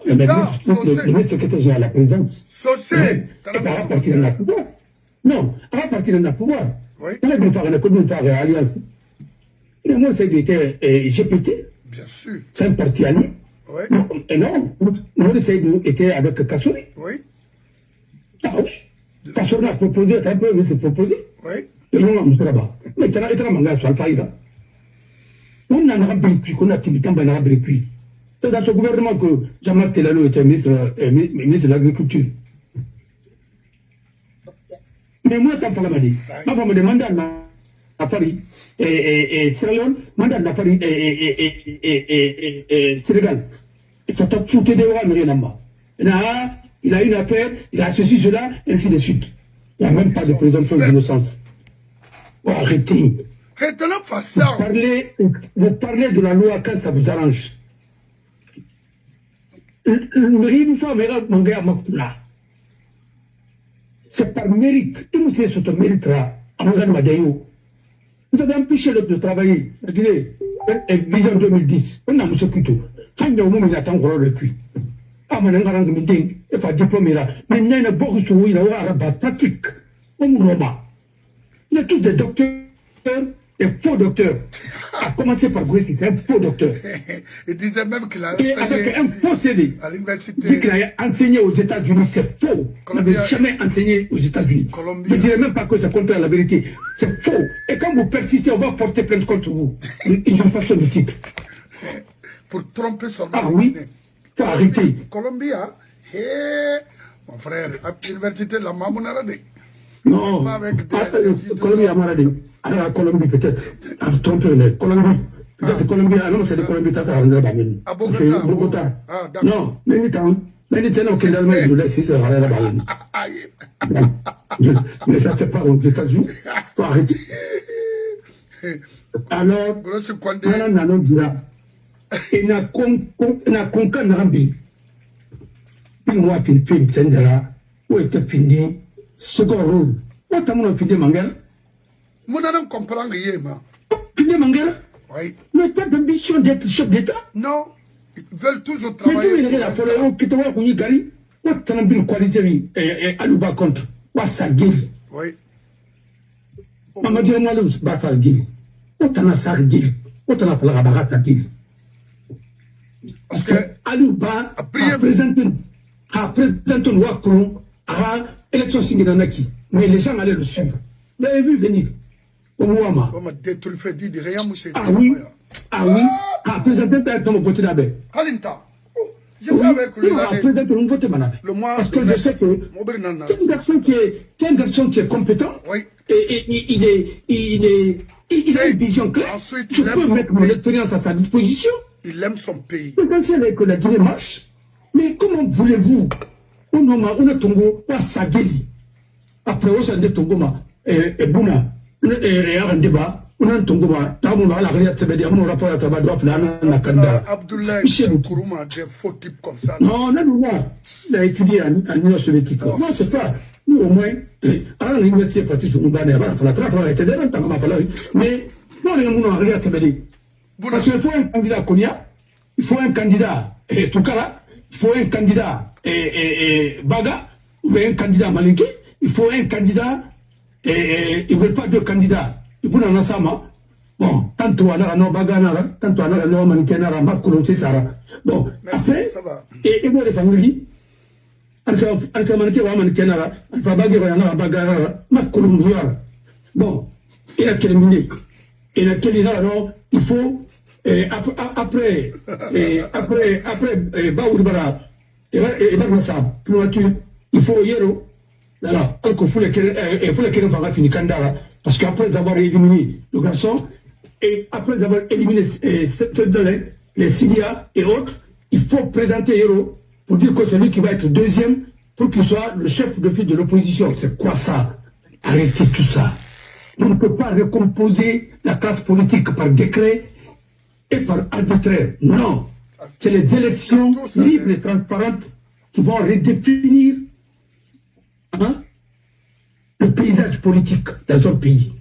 Le ministre secrétaire à la présidence. Saucé. Il va partir dans le pouvoir. Non, il va partir dans le pouvoir. Oui. Il a une alliance. Et moi, c'est GPT. Bien sûr. C'est un parti allié. Oui. Et non, moi, Seydou était avec Kassouri. Oui. Ah oui. Kassouri a proposé, un peu, mais c'est proposé. Oui. Et nous, on est là-bas. Mais il y a un manga sur Al-Faïda. On a un rabbi qu'on a activité dans un rabbi. C'est dans ce gouvernement que Jean-Marc Telalo était ministre de l'Agriculture. Mais moi, tant pour la manie, ma femme me demande à Paris, et Sierra Leone, mandat à Paris, et Sénégal. Et ça t'a foutu des rois, mais rien à moi. Il a une affaire, il a ceci, cela, et ainsi de suite. Il n'y a même pas de présomption d'innocence. Oh, arrêtez. Vous parlez de la loi quand ça vous arrange. C'est par mérite. Et nous, c'est mérite là. Vous avez empêché l'autre de travailler. Regardez, vision 2010. On a M. Kuto. Quand il y a un moment, il attend encore depuis. Ah, mais on a un meeting. Il faut diplômer là. Mais il y a une bourse où il y a un pratique. Il y a tous des docteurs. Des faux docteurs. A commencé par Gouessi, c'est un faux docteur. Il disait même qu'il a enseigné avec un faux CD. À l'université. Il dit qu'il a enseigné aux États-Unis, c'est faux. Il n'avait jamais enseigné aux États-Unis. Je ne dirais même pas que c'est contre la vérité. C'est faux. Et quand vous persistez, on va porter plainte contre vous. Ils ont fait de titre. Pour tromper son nom. Ah oui. Il faut arrêter. Colombia, mon frère, à l'université de la Mamounarade. Non, Colombie à Maradi. Alors la Colombie peut-être. À se tromper, mais Colombie. Peut-être Colombie, non, c'est de Colombie, ça va rendre là-bas. À Bogota. Ah, d'accord. Non, mais il était au Kenya, mais je laisse, ça va là-bas. Mais ça, c'est pas aux États-Unis. Il faut arrêter. Alors, on a dira, il n'a conqué Narambi. moi pin tendera ou était pindi second rôle ou tamuno pindi mangala mon n'en comprend rien ma pindi mangala oui mais pas d'ambition d'être chef d'état non ils veulent toujours mais travailler tu la polo qui te voit kuni gari ou tanambin coalition et aluba contre ou sagil oui Mamadi Malous basal gil ou tanasar gil ou tanafala barata gil parce que aluba a présenté une loi à l'élection Singanaki. Mais les gens allaient le suivre. Vous avez vu venir au Mouama. On m'a détruit, fait dire rien, monsieur. Ah oui, a présenté un vote d'abord. Kalinta. J'étais avec lui. A présenté un vote d'abord. Parce que je sais que c'est un garçon qui est compétent. Oui. Et il a une vision claire. Ensuite, je peux mettre mon expérience à sa disposition. Il aime son pays. L'essentiel que la Guinée marche. Mais comment voulez-vous on a Tongo, on a Sageli. Après, on a Tongo, et Bouna, et un débat, on a Tongo, on a la réalité, on a rapport à Tabadou, Abdoulaye Kourouma, des faux types comme ça. Non, il a étudié en Union soviétique. Non, c'est pas. Nous, au moins, à l'université, partie sur Moubané, la trappe a été là, mais non, on a rien à Tabadou. Parce qu'il faut un candidat Konya, il faut un candidat Toukara, il faut un candidat Baga, ou bien un candidat Malinké, il faut un candidat, ils ne veulent pas deux candidats. Ils veulent un ensemble. Bon, tantôt on a un Baga, tantôt on a un Malinké, on a un Makolo, c'est ça. Bon, après, et moi les familles, on Malinké, on a un Malinké, on a un Baga, Makolo, bon, il a terminé. Et la alors, il faut, après, Baoulbara, et Barnassa, il faut Yero, alors, il faut les Kéren Kandara, parce qu'après avoir éliminé le garçon, et après avoir éliminé les Syria et autres, il faut présenter Yero pour dire que c'est lui qui va être deuxième, pour qu'il soit le chef de file de l'opposition. C'est quoi ça? Arrêtez tout ça. On ne peut pas recomposer la classe politique par décret et par arbitraire. Non. C'est les élections libres et transparentes qui vont redéfinir le paysage politique dans un pays.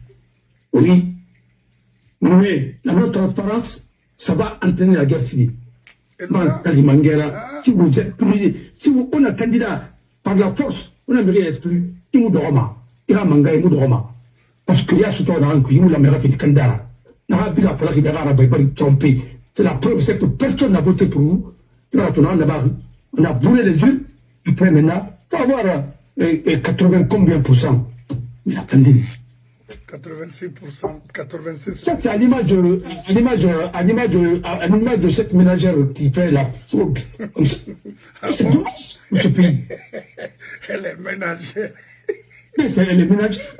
Oui. Mais la non-transparence, ça va entraîner la guerre civile. Si vous êtes plus, si vous, on a candidat par la force, on a mis exclu, il nous dorma. Il a manga, il nous dorma. Parce qu'il y a ce temps dans il la mère fait Kandara. C'est la preuve, c'est que personne n'a voté pour vous. On a brûlé les yeux. Après maintenant, il faut avoir 80 combien pour cent. Mais attendez. 86%, 86%. Ça, c'est à l'image de cette ménagère qui fait la fraude. Comme ça. C'est dommage, ce pays. Elle est ménagère. Elle est ménagère.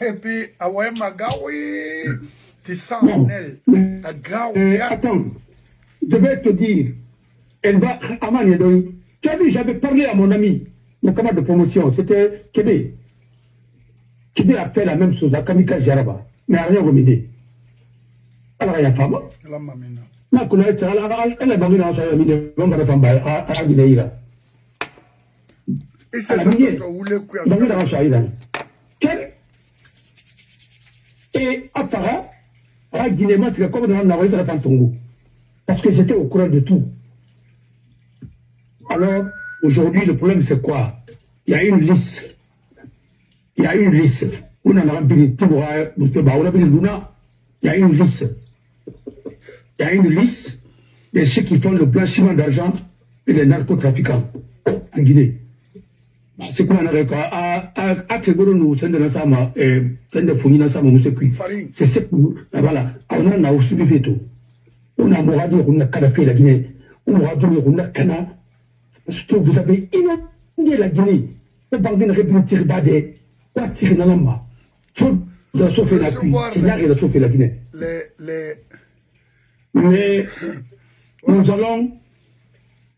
Et puis, Awaye Magawi, tu sens en elle. Attends, je vais te dire, elle va à Maniedoy. Tu as vu, j'avais parlé à mon ami, mon camarade de promotion, c'était Kébé. Kébé a fait la même chose à Kamika Jaraba, mais elle n'a rien remédié. Alors, il y a femme. Elle a mamina. Elle a mamina, elle a mamina. Et c'est ça que vous voulez que et Apara, à Guinée, c'est comme dans la la Pantongo. Parce que j'étais au courant de tout. Alors, aujourd'hui, le problème, c'est quoi? Il y a une liste. Il y a une liste. On en a béni, on a béni Luna. Il y a une liste. Il y a une liste de ceux qui font le blanchiment d'argent et les narcotrafiquants en Guinée. C'est quoi à Kegoro nous sommes dans sa main et plein de fournis dans sa main c'est ce que voilà on a aussi vu tout on a moradu on a calafé la Guinée on a donné on a cana parce que vous avez inondé la Guinée le banque ne répond tir badé quoi tirer dans la main faut de sauver la pluie c'est là de sauver la Guinée mais nous allons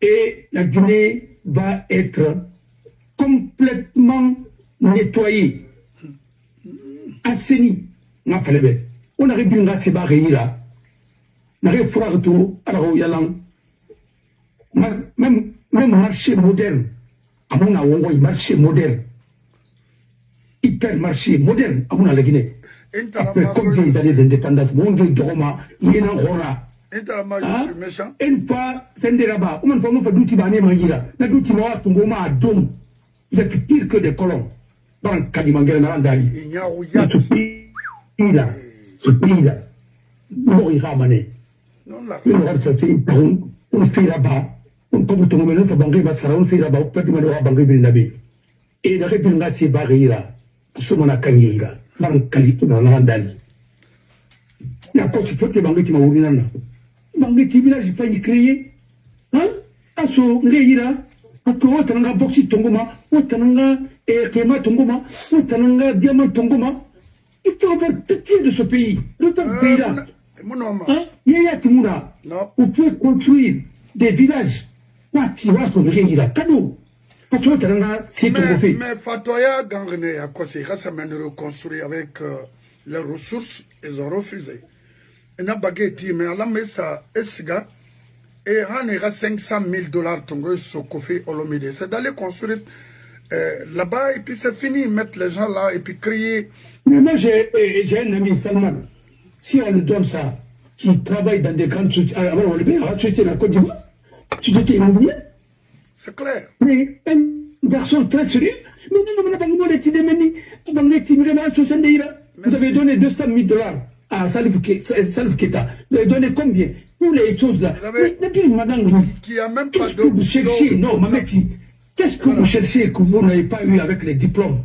et la Guinée va être complètement nettoyé, assaini. On a réduit un sébaré là. On a réduit un tout, alors yalang. Même même marché moderne, à mon avis, marché moderne, hypermarché moderne, à mon avis, la Guinée. Après combien d'années d'indépendance, mon Dieu, Doroma, Yéna Hora. Une fois, c'est un débat. On m'a fait d'outils à Némaïra. La d'outils à Tungoma à Dom. Il est pire que des colons. Dans le Kadimangana Andali. Ce pays-là, ce pays-là, on y ramener. On va s'asseoir, on fait là-bas. On comme tout le monde, on fait banquer Bassara, on fait là-bas, on peut demander à banquer Bilnabi. Et la république, c'est Barreira. Soumana Kanyira. Dans qualité dans l'Andali. Il y a pas de fait que banquer Maourinana. Banquer village, il faut y créer. Hein? Asso, Leira. Ako tananga boxi tongoma, o tananga kema tongoma, o tananga diamant tongoma. Il faut avoir pitié de ce pays. L'autre pays-là. Yaya Timura. Vous pouvez construire des villages. Watiwa son Leira. Cadeau. Mais Fatoya Gangrene a conseillé de reconstruire avec les ressources, ils ont refusé. Il n'a pas gagné, mais à la messa, Esga, et on a 500 000 $, sur Kofi Olomide. C'est d'aller construire là-bas, et puis c'est fini, mettre les gens là, et puis créer. Mais moi, j'ai un ami, Salman. Si on lui donne ça, qui travaille dans des grandes sociétés, alors on lui dit, la Côte d'Ivoire, société immobilière. C'est clair. Mais un garçon très sérieux, mais vous avez donné 200 000 $ à Salif Keita. Vous avez donné combien? Pour les choses là. Qui a même pas qu'est-ce que vous cherchez? Non, Mameti, qu'est-ce que vous cherchez que vous n'avez pas eu avec les diplômes?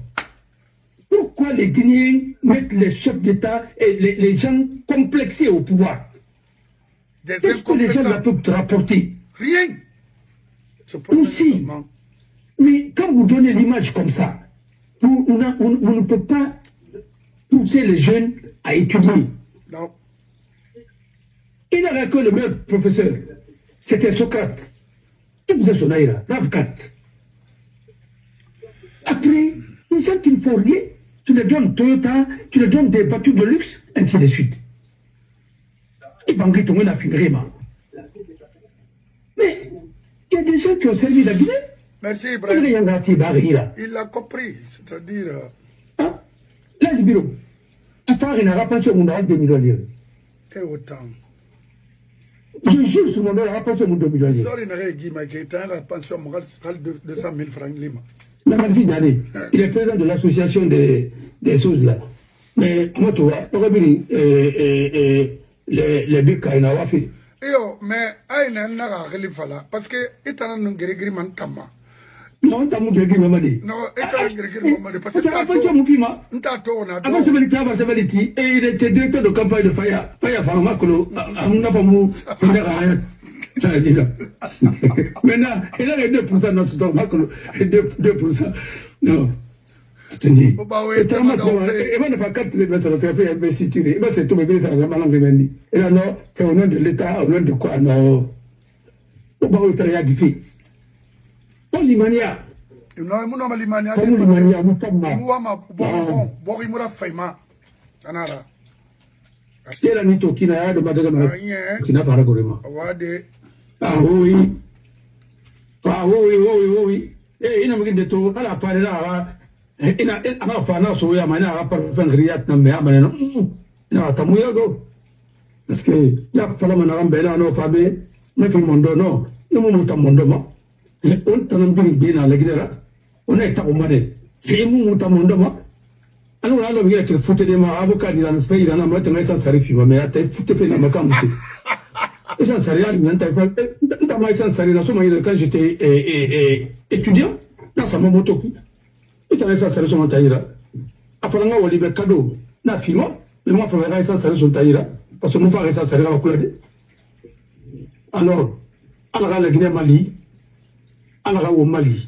Pourquoi les Guinéens mettent les chefs d'État et les gens complexés au pouvoir? Qu'est-ce que les gens peuvent te rapporter? Rien. Aussi. Mais quand vous donnez l'image comme ça, on ne peut pas pousser les jeunes à étudier. Non. Il n'a que le meilleur professeur. C'était Socrate. Et vous êtes son aïra, Rav4. Après, les gens qui ne font rien, tu les donnes Toyota, tu les donnes des voitures de luxe, ainsi de suite. Et Bangui Tongue n'a fini. Mais il y a des gens qui ont servi la Guinée. Merci Ibrahim. Il l'a compris, c'est-à-dire... Là, le bureau. Attends, il n'a pas pensé au monde à 2 millions de livres. Et autant. Je jure sur mon nom, il n'a pas pensé au monde à 2 millions de livres. Il n'a pas pensé au monde à pension morale de 200 000 francs Lima. Il est président de l'association des choses là. Mais moi, tu vois, les buts qu'il a fait. Mais il n'a pas fait parce que il a un grégri mantama. Non, tu as mon grégri mamadi. Non, il a un grégri mamadi. Parce que tu as pensé à mon climat. Avant ce militaire, et il était directeur de campagne de Faya. Faya Faramacolo, à mon affaire, maintenant, il a les 2% dans ce temps, 2%. Non. Je te dis. Et tu vas ne pas 4 km, tu vas faire investiture. Et c'est tout, mais c'est la langue de et là, non, c'est au nom de l'État, au nom de quoi? Non. Au bas où tu as dit. Pas l'Imania. Non, mon nom est l'Imania. Pas l'Imania, vous pas mal. Bon, il m'a fait mal. Anara. C'est la Nito qui n'a pas de Madame. Qui n'a pas de Gorema. Ah oui. Ah oui. Et il n'a pas de tout. À la parole là, il n'a pas de soya, mais il n'a pas de riat, mais il n'a pas de mouillado. Parce que il y a pas de manambela, non, Fabé, mais il monde, non. Il m'a monté mon doma. On t'a mis bien à la guerre. On est à Omane. J'ai monté mon doma. Alors là, il y a des photos de ma avocat dans ce pays, il y a un sans sarif, mais il y a des photos de ma caméra. Et ça, c'est rien, quand j'étais étudiant, là, ça m'a moto. Et tu as ça, c'est son taïra. Après, on a eu des cadeaux. N'a filmé, mais moi, je ferai ça, c'est son taïra. Parce que mon père, ça, c'est la couleur. Alors, à la Guinée Mali, à la au Mali,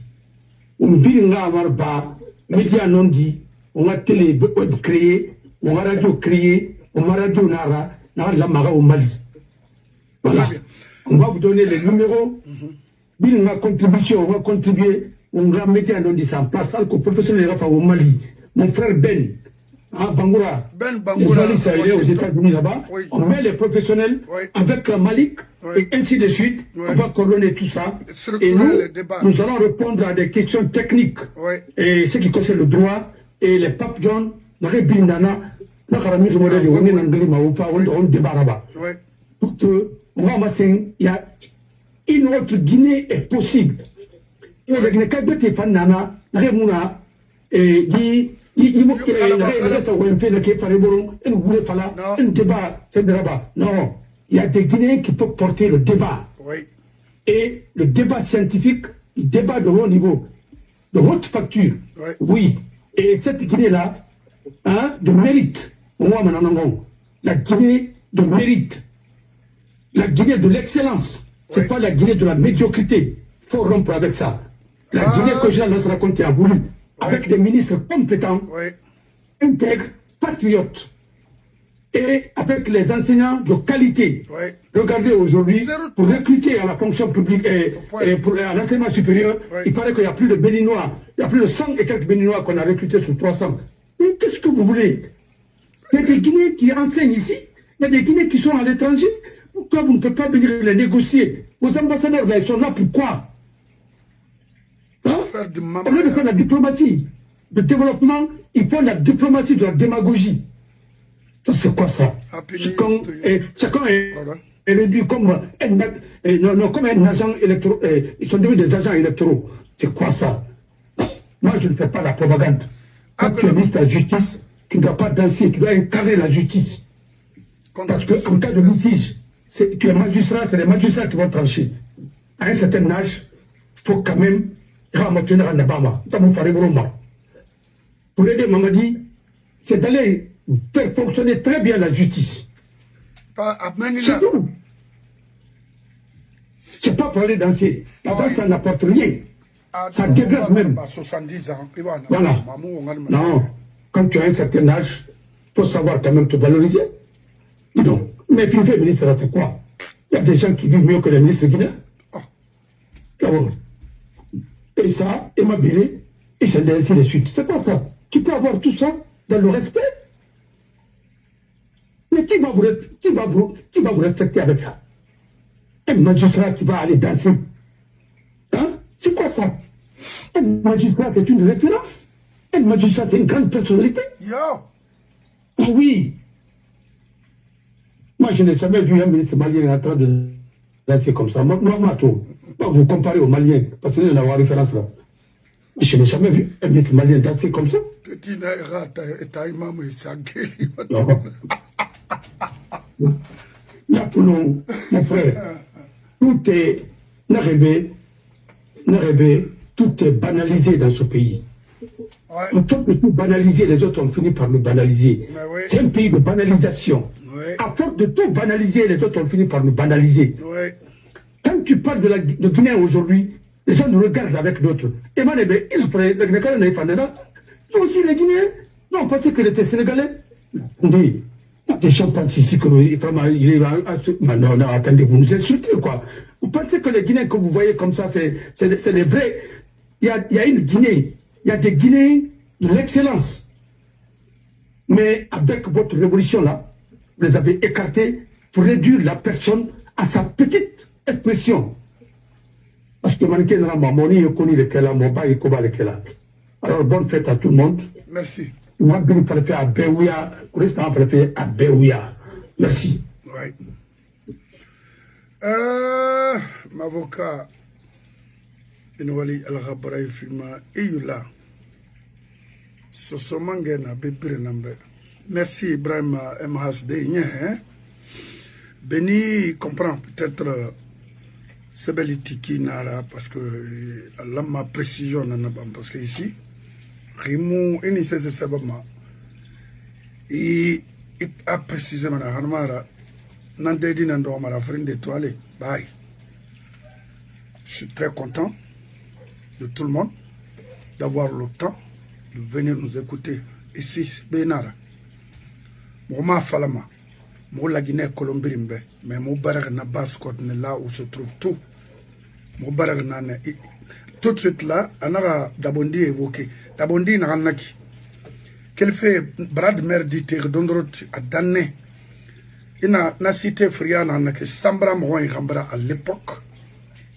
on vit avoir bas, médias non dit, on a télé web créé, on a radio créé, on a radio nara, la mara au Mali. Voilà. On va vous donner les numéros. Bill ma contribution, on va contribuer. On va mettre un nom de ça en place. Le professionnel au Mali. Mon frère Ben, Bangoura. Ben Les Bangoura. journalistes israéliens aux États-Unis là-bas. Oui. On met les professionnels avec Malik et ainsi de suite. On va coordonner tout ça. Et nous allons répondre à des questions techniques. Et ce qui concerne le droit et les papes John, on débat là-bas. Pour que, il y a une autre Guinée est possible. Et les Guinéens, quand ils font nana, non, il y a des Guinéens qui peuvent porter le débat. Et le débat scientifique, le débat de haut niveau, de haute facture. Oui. Et cette Guinée-là, de mérite. La Guinée de mérite. La Guinée de l'excellence. C'est pas la Guinée de la médiocrité. Il faut rompre avec ça. La Guinée que Jean Las raconté a voulu, avec des ministres compétents, intègres, patriotes, et avec les enseignants de qualité. Regardez aujourd'hui, pour recruter à la fonction publique et à l'enseignement supérieur, il paraît qu'il y a plus de Béninois, il y a plus de 100 et quelques Béninois qu'on a recrutés sur 300. Mais qu'est-ce que vous voulez? Il y a des Guinéens qui enseignent ici, il y a des Guinéens qui sont à l'étranger. Pourquoi vous ne pouvez pas venir les négocier? Vos ambassadeurs, là, ils sont là, pourquoi? Au lieu de faire la diplomatie de développement, ils font la diplomatie de la démagogie. C'est quoi ça? Chacun est réduit comme un agent électoral. Ils sont devenus des agents électoraux. C'est quoi ça? Moi, je ne fais pas la propagande. Quand tu es ministre de la justice, tu ne dois pas danser, tu dois incarner la justice. Parce qu'en cas de litige, tu es magistrat, c'est les magistrats qui vont trancher. À un certain âge, il faut quand même pour aider Mamadi, c'est d'aller faire fonctionner très bien la justice. C'est tout. C'est pas pour aller danser. La danse, ça n'apporte rien. Ça dégrade même. 70 ans. Voilà. Non. Quand tu as un certain âge, il faut savoir quand même te valoriser. Dis donc. Mais puis, le ministre, c'est quoi? Il y a des gens qui vivent mieux que les ministres guinéens. D'abord. Et ça, et ma béré, et c'est ainsi de suite. C'est quoi ça? Tu peux avoir tout ça dans le respect? Mais qui va vous respecter avec ça? Un magistrat qui va aller danser. Hein? C'est quoi ça? Un magistrat, c'est une référence. Un magistrat, c'est une grande personnalité. Ah oui. Moi, je n'ai jamais vu un ministre malien en train de danser comme ça. Moi, vous comparez aux Maliens, parce que nous avons référence là. Je n'ai jamais vu un ministre malien danser comme ça. Petit Naira, t'as imam et Sageli. Là, pour nous, mon frère, tout est tout est banalisé dans ce pays. On peut tout banaliser, les autres ont fini par nous banaliser. C'est un pays de banalisation. À force de tout banaliser, les autres ont fini par nous banaliser. Quand tu parles de Guinée aujourd'hui, les gens nous regardent avec d'autres. Et moi, aussi les Guinéens. Non, on pensait que les Sénégalais. On dit, des gens pensent ici que vraiment, non, attendez, vous nous insultez, quoi. Vous pensez que les Guinéens que vous voyez comme ça, c'est les vrais. Il y a une Guinée, il y a des Guinéens de l'excellence. Mais avec votre révolution là, vous les avez écartés pour réduire la personne à sa petite expression. Parce que alors bonne fête à tout le monde. Merci. Merci. Ouais. M'avocat Inwali Al-Ghabray Filma Iyula Sosomangena Bébé Nambe. Merci Ibrahim MHD. Béni comprend peut-être Sebelitiki Nara parce que Allah m'a précision parce que ici Rimou Enise Sebama et a précisément à Harmara Nandedi Nandomara friend d'étoile. Bye. Je suis très content de tout le monde d'avoir le temps de venir nous écouter ici Benara. Moi Falama. Moi la Guinée Colombirimbe, mais mon barak na basse côte là où se trouve tout. Mon barak na tout de suite là, on a Dabondi évoqué. Dabondi n'a rien qui qu'elle fait bras de mer dit Dondrot à Dané. Il a cité Friana que Sambra Moin Rambra à l'époque.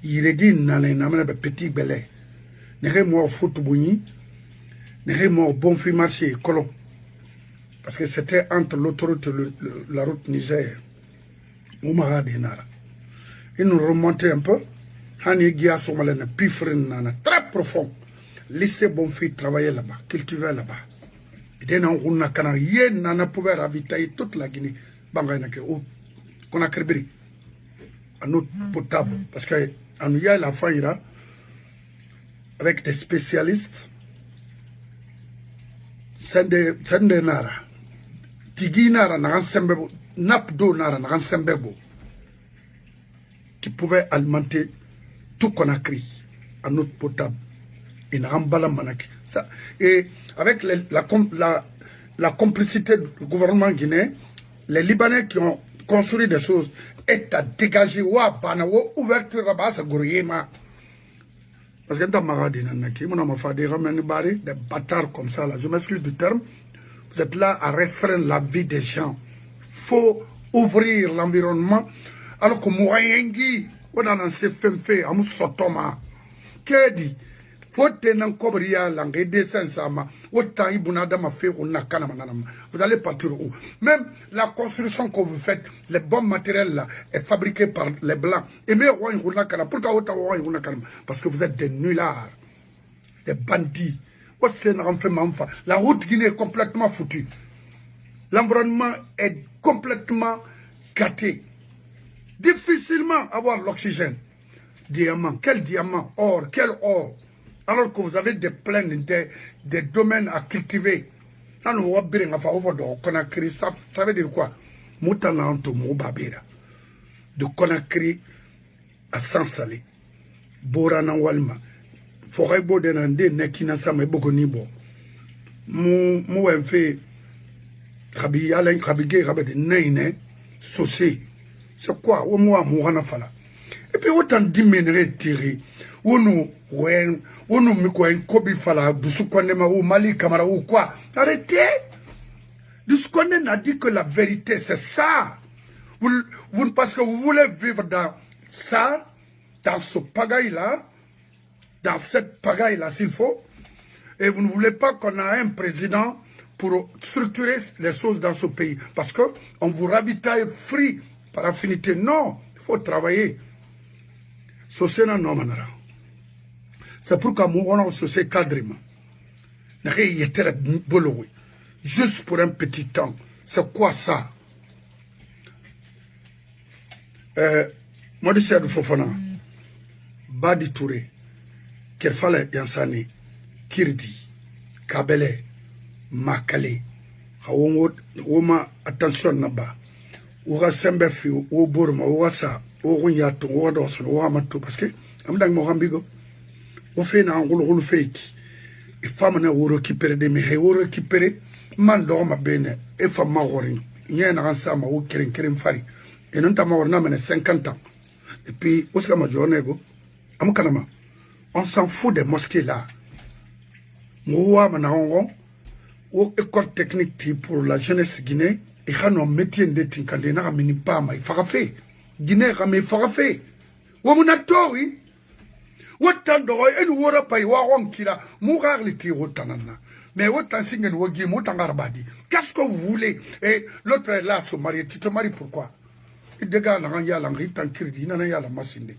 Il est dit Nané Namana petit belé. N'est mort foot bouni. N'est mort bon fi marché colon. Parce que c'était entre l'autoroute et la route Niger. Oumara Dinara. Il nous remontait un peu. Hani Gia Somalena, pifrin nana, très profond. Laissez bon fille travailler là-bas, cultiver là-bas. Et dès qu'on a canard, yen nana pouvait ravitailler toute la Guinée. Bangainake, ou qu'on a créé à notre potable. Parce qu'en y a la fin, avec des spécialistes, c'est des nara. Tigi nara, naransembe, napdo nara, naransembebo, qui pouvait alimenter tout Conakry à notre potable. Et avec la complicité du gouvernement guinéen, les Libanais qui ont construit des choses est à dégager ou à ouverture à base parce que dans ma des bâtards comme ça, là, je m'excuse du terme, vous êtes là à restreindre la vie des gens. Il faut ouvrir l'environnement alors que Mouayengi, on a lancé fait, on s'automa. Qu'est-ce dit? Faut tenir cobria langue dessin sama. Autant ibunada ma fait on a kanam. Vous allez partir où? Même la construction que vous faites, les bons matériels là, est fabriqué par les blancs. Et mais pourquoi autant parce que vous êtes des nullards, des bandits. La route Guinée est complètement foutue. L'environnement est complètement gâté. Difficilement avoir l'oxygène. Diamant, quel diamant? Or, quel or? Alors que vous avez des plaines, des domaines à cultiver. Ça veut dire quoi? De Conakry à Sansalé. Borana Walma. Forêt Bodenande, Nekina Sama Bogonibo. Mou fait Rabi Alain Rabigé Rabade Neine, Saucé. C'est quoi? Au moins, Mouana Fala. Et puis autant diminuer tiré. Ou nous Kobi Fala, Doussoukonema ou Mali Kamara ou quoi. Arrêtez! Doussoukonema n'a dit que la vérité, c'est ça. Parce que vous voulez vivre dans ça, dans ce pagaille-là, dans cette pagaille-là s'il faut, et vous ne voulez pas qu'on ait un président pour structurer les choses dans ce pays. Parce qu'on vous ravitaille free par affinité. Non, il faut travailler. C'est pourquoi nous avons ce cadre. Juste pour un petit temps. C'est quoi ça? Moi, je suis à Fofana. Badi Touré. Kerfale Yansani. Kirdi. Kabele. Makale. Woma attention naba. Ouga sembefi. Ou Burma. Ouga sa. Ouga yato. Ouga dosan. Ouga matou. Parce que, amdang Mohambigo. Ou fait na ngulu fake. Et femme na ou récupérer des mihé. Ou récupérer. Man dorma bene. Et femme magorin. N'y a un ransama ou kirin fari. Et non ta mort n'a 50 ans. Et puis, où est-ce que ma journée go? On s'en fout des mosquées là. Moua manaongon. Ou école technique pour la jeunesse guinéenne. Et quand on métier de tinkandena ramini pas ma farafé. Guinée ramé farafé. Ou mon acteur oui. Autant de et nous aura pas y waron kila. Mourar les tirs tanana. Mais autant signe ou guim autant garbadi. Qu'est-ce que vous voulez? Et l'autre est là se marier. Tu te maries pourquoi? Et des gars n'ont rien l'engrais tant qu'il dit n'en a la machine.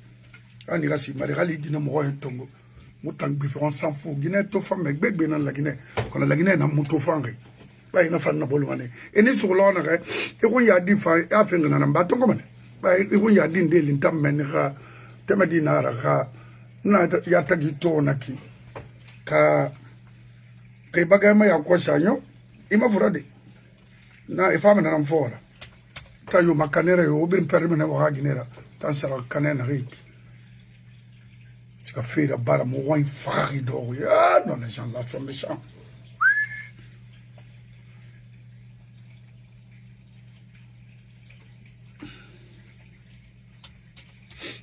On ira si Marie Guinée mourra un tongo. Moutant on s'en fout. Guinée to femme avec bébé dans la Guinée. Quand la Guinée n'a mouton fangé. Bah il n'a pas de bolmané. Et ni sur l'honneur. Et on y a dit fin à fin de n'ambaton comme. Bah il y a dit l'intam menera. Temadinara. Na yatagi to naki. Ka. Bagama ya kwa sanyo. Ima furade. Na ifame na namfora. Tayo makanera yo obin permene wa ginera tan sara kanena rik tu as fait la barre mo wan fari do ya non les gens là sont méchants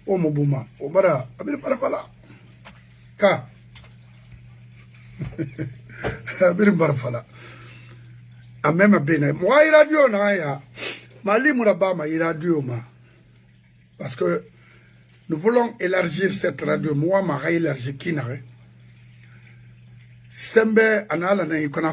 o mo buma o bara abir para fala ka abir bara fala a même bien. Moi, radio, na Mali Mourabama, radio, parce que nous voulons élargir cette radio. Moi, ma élargi qui n'a. Sembe, anala na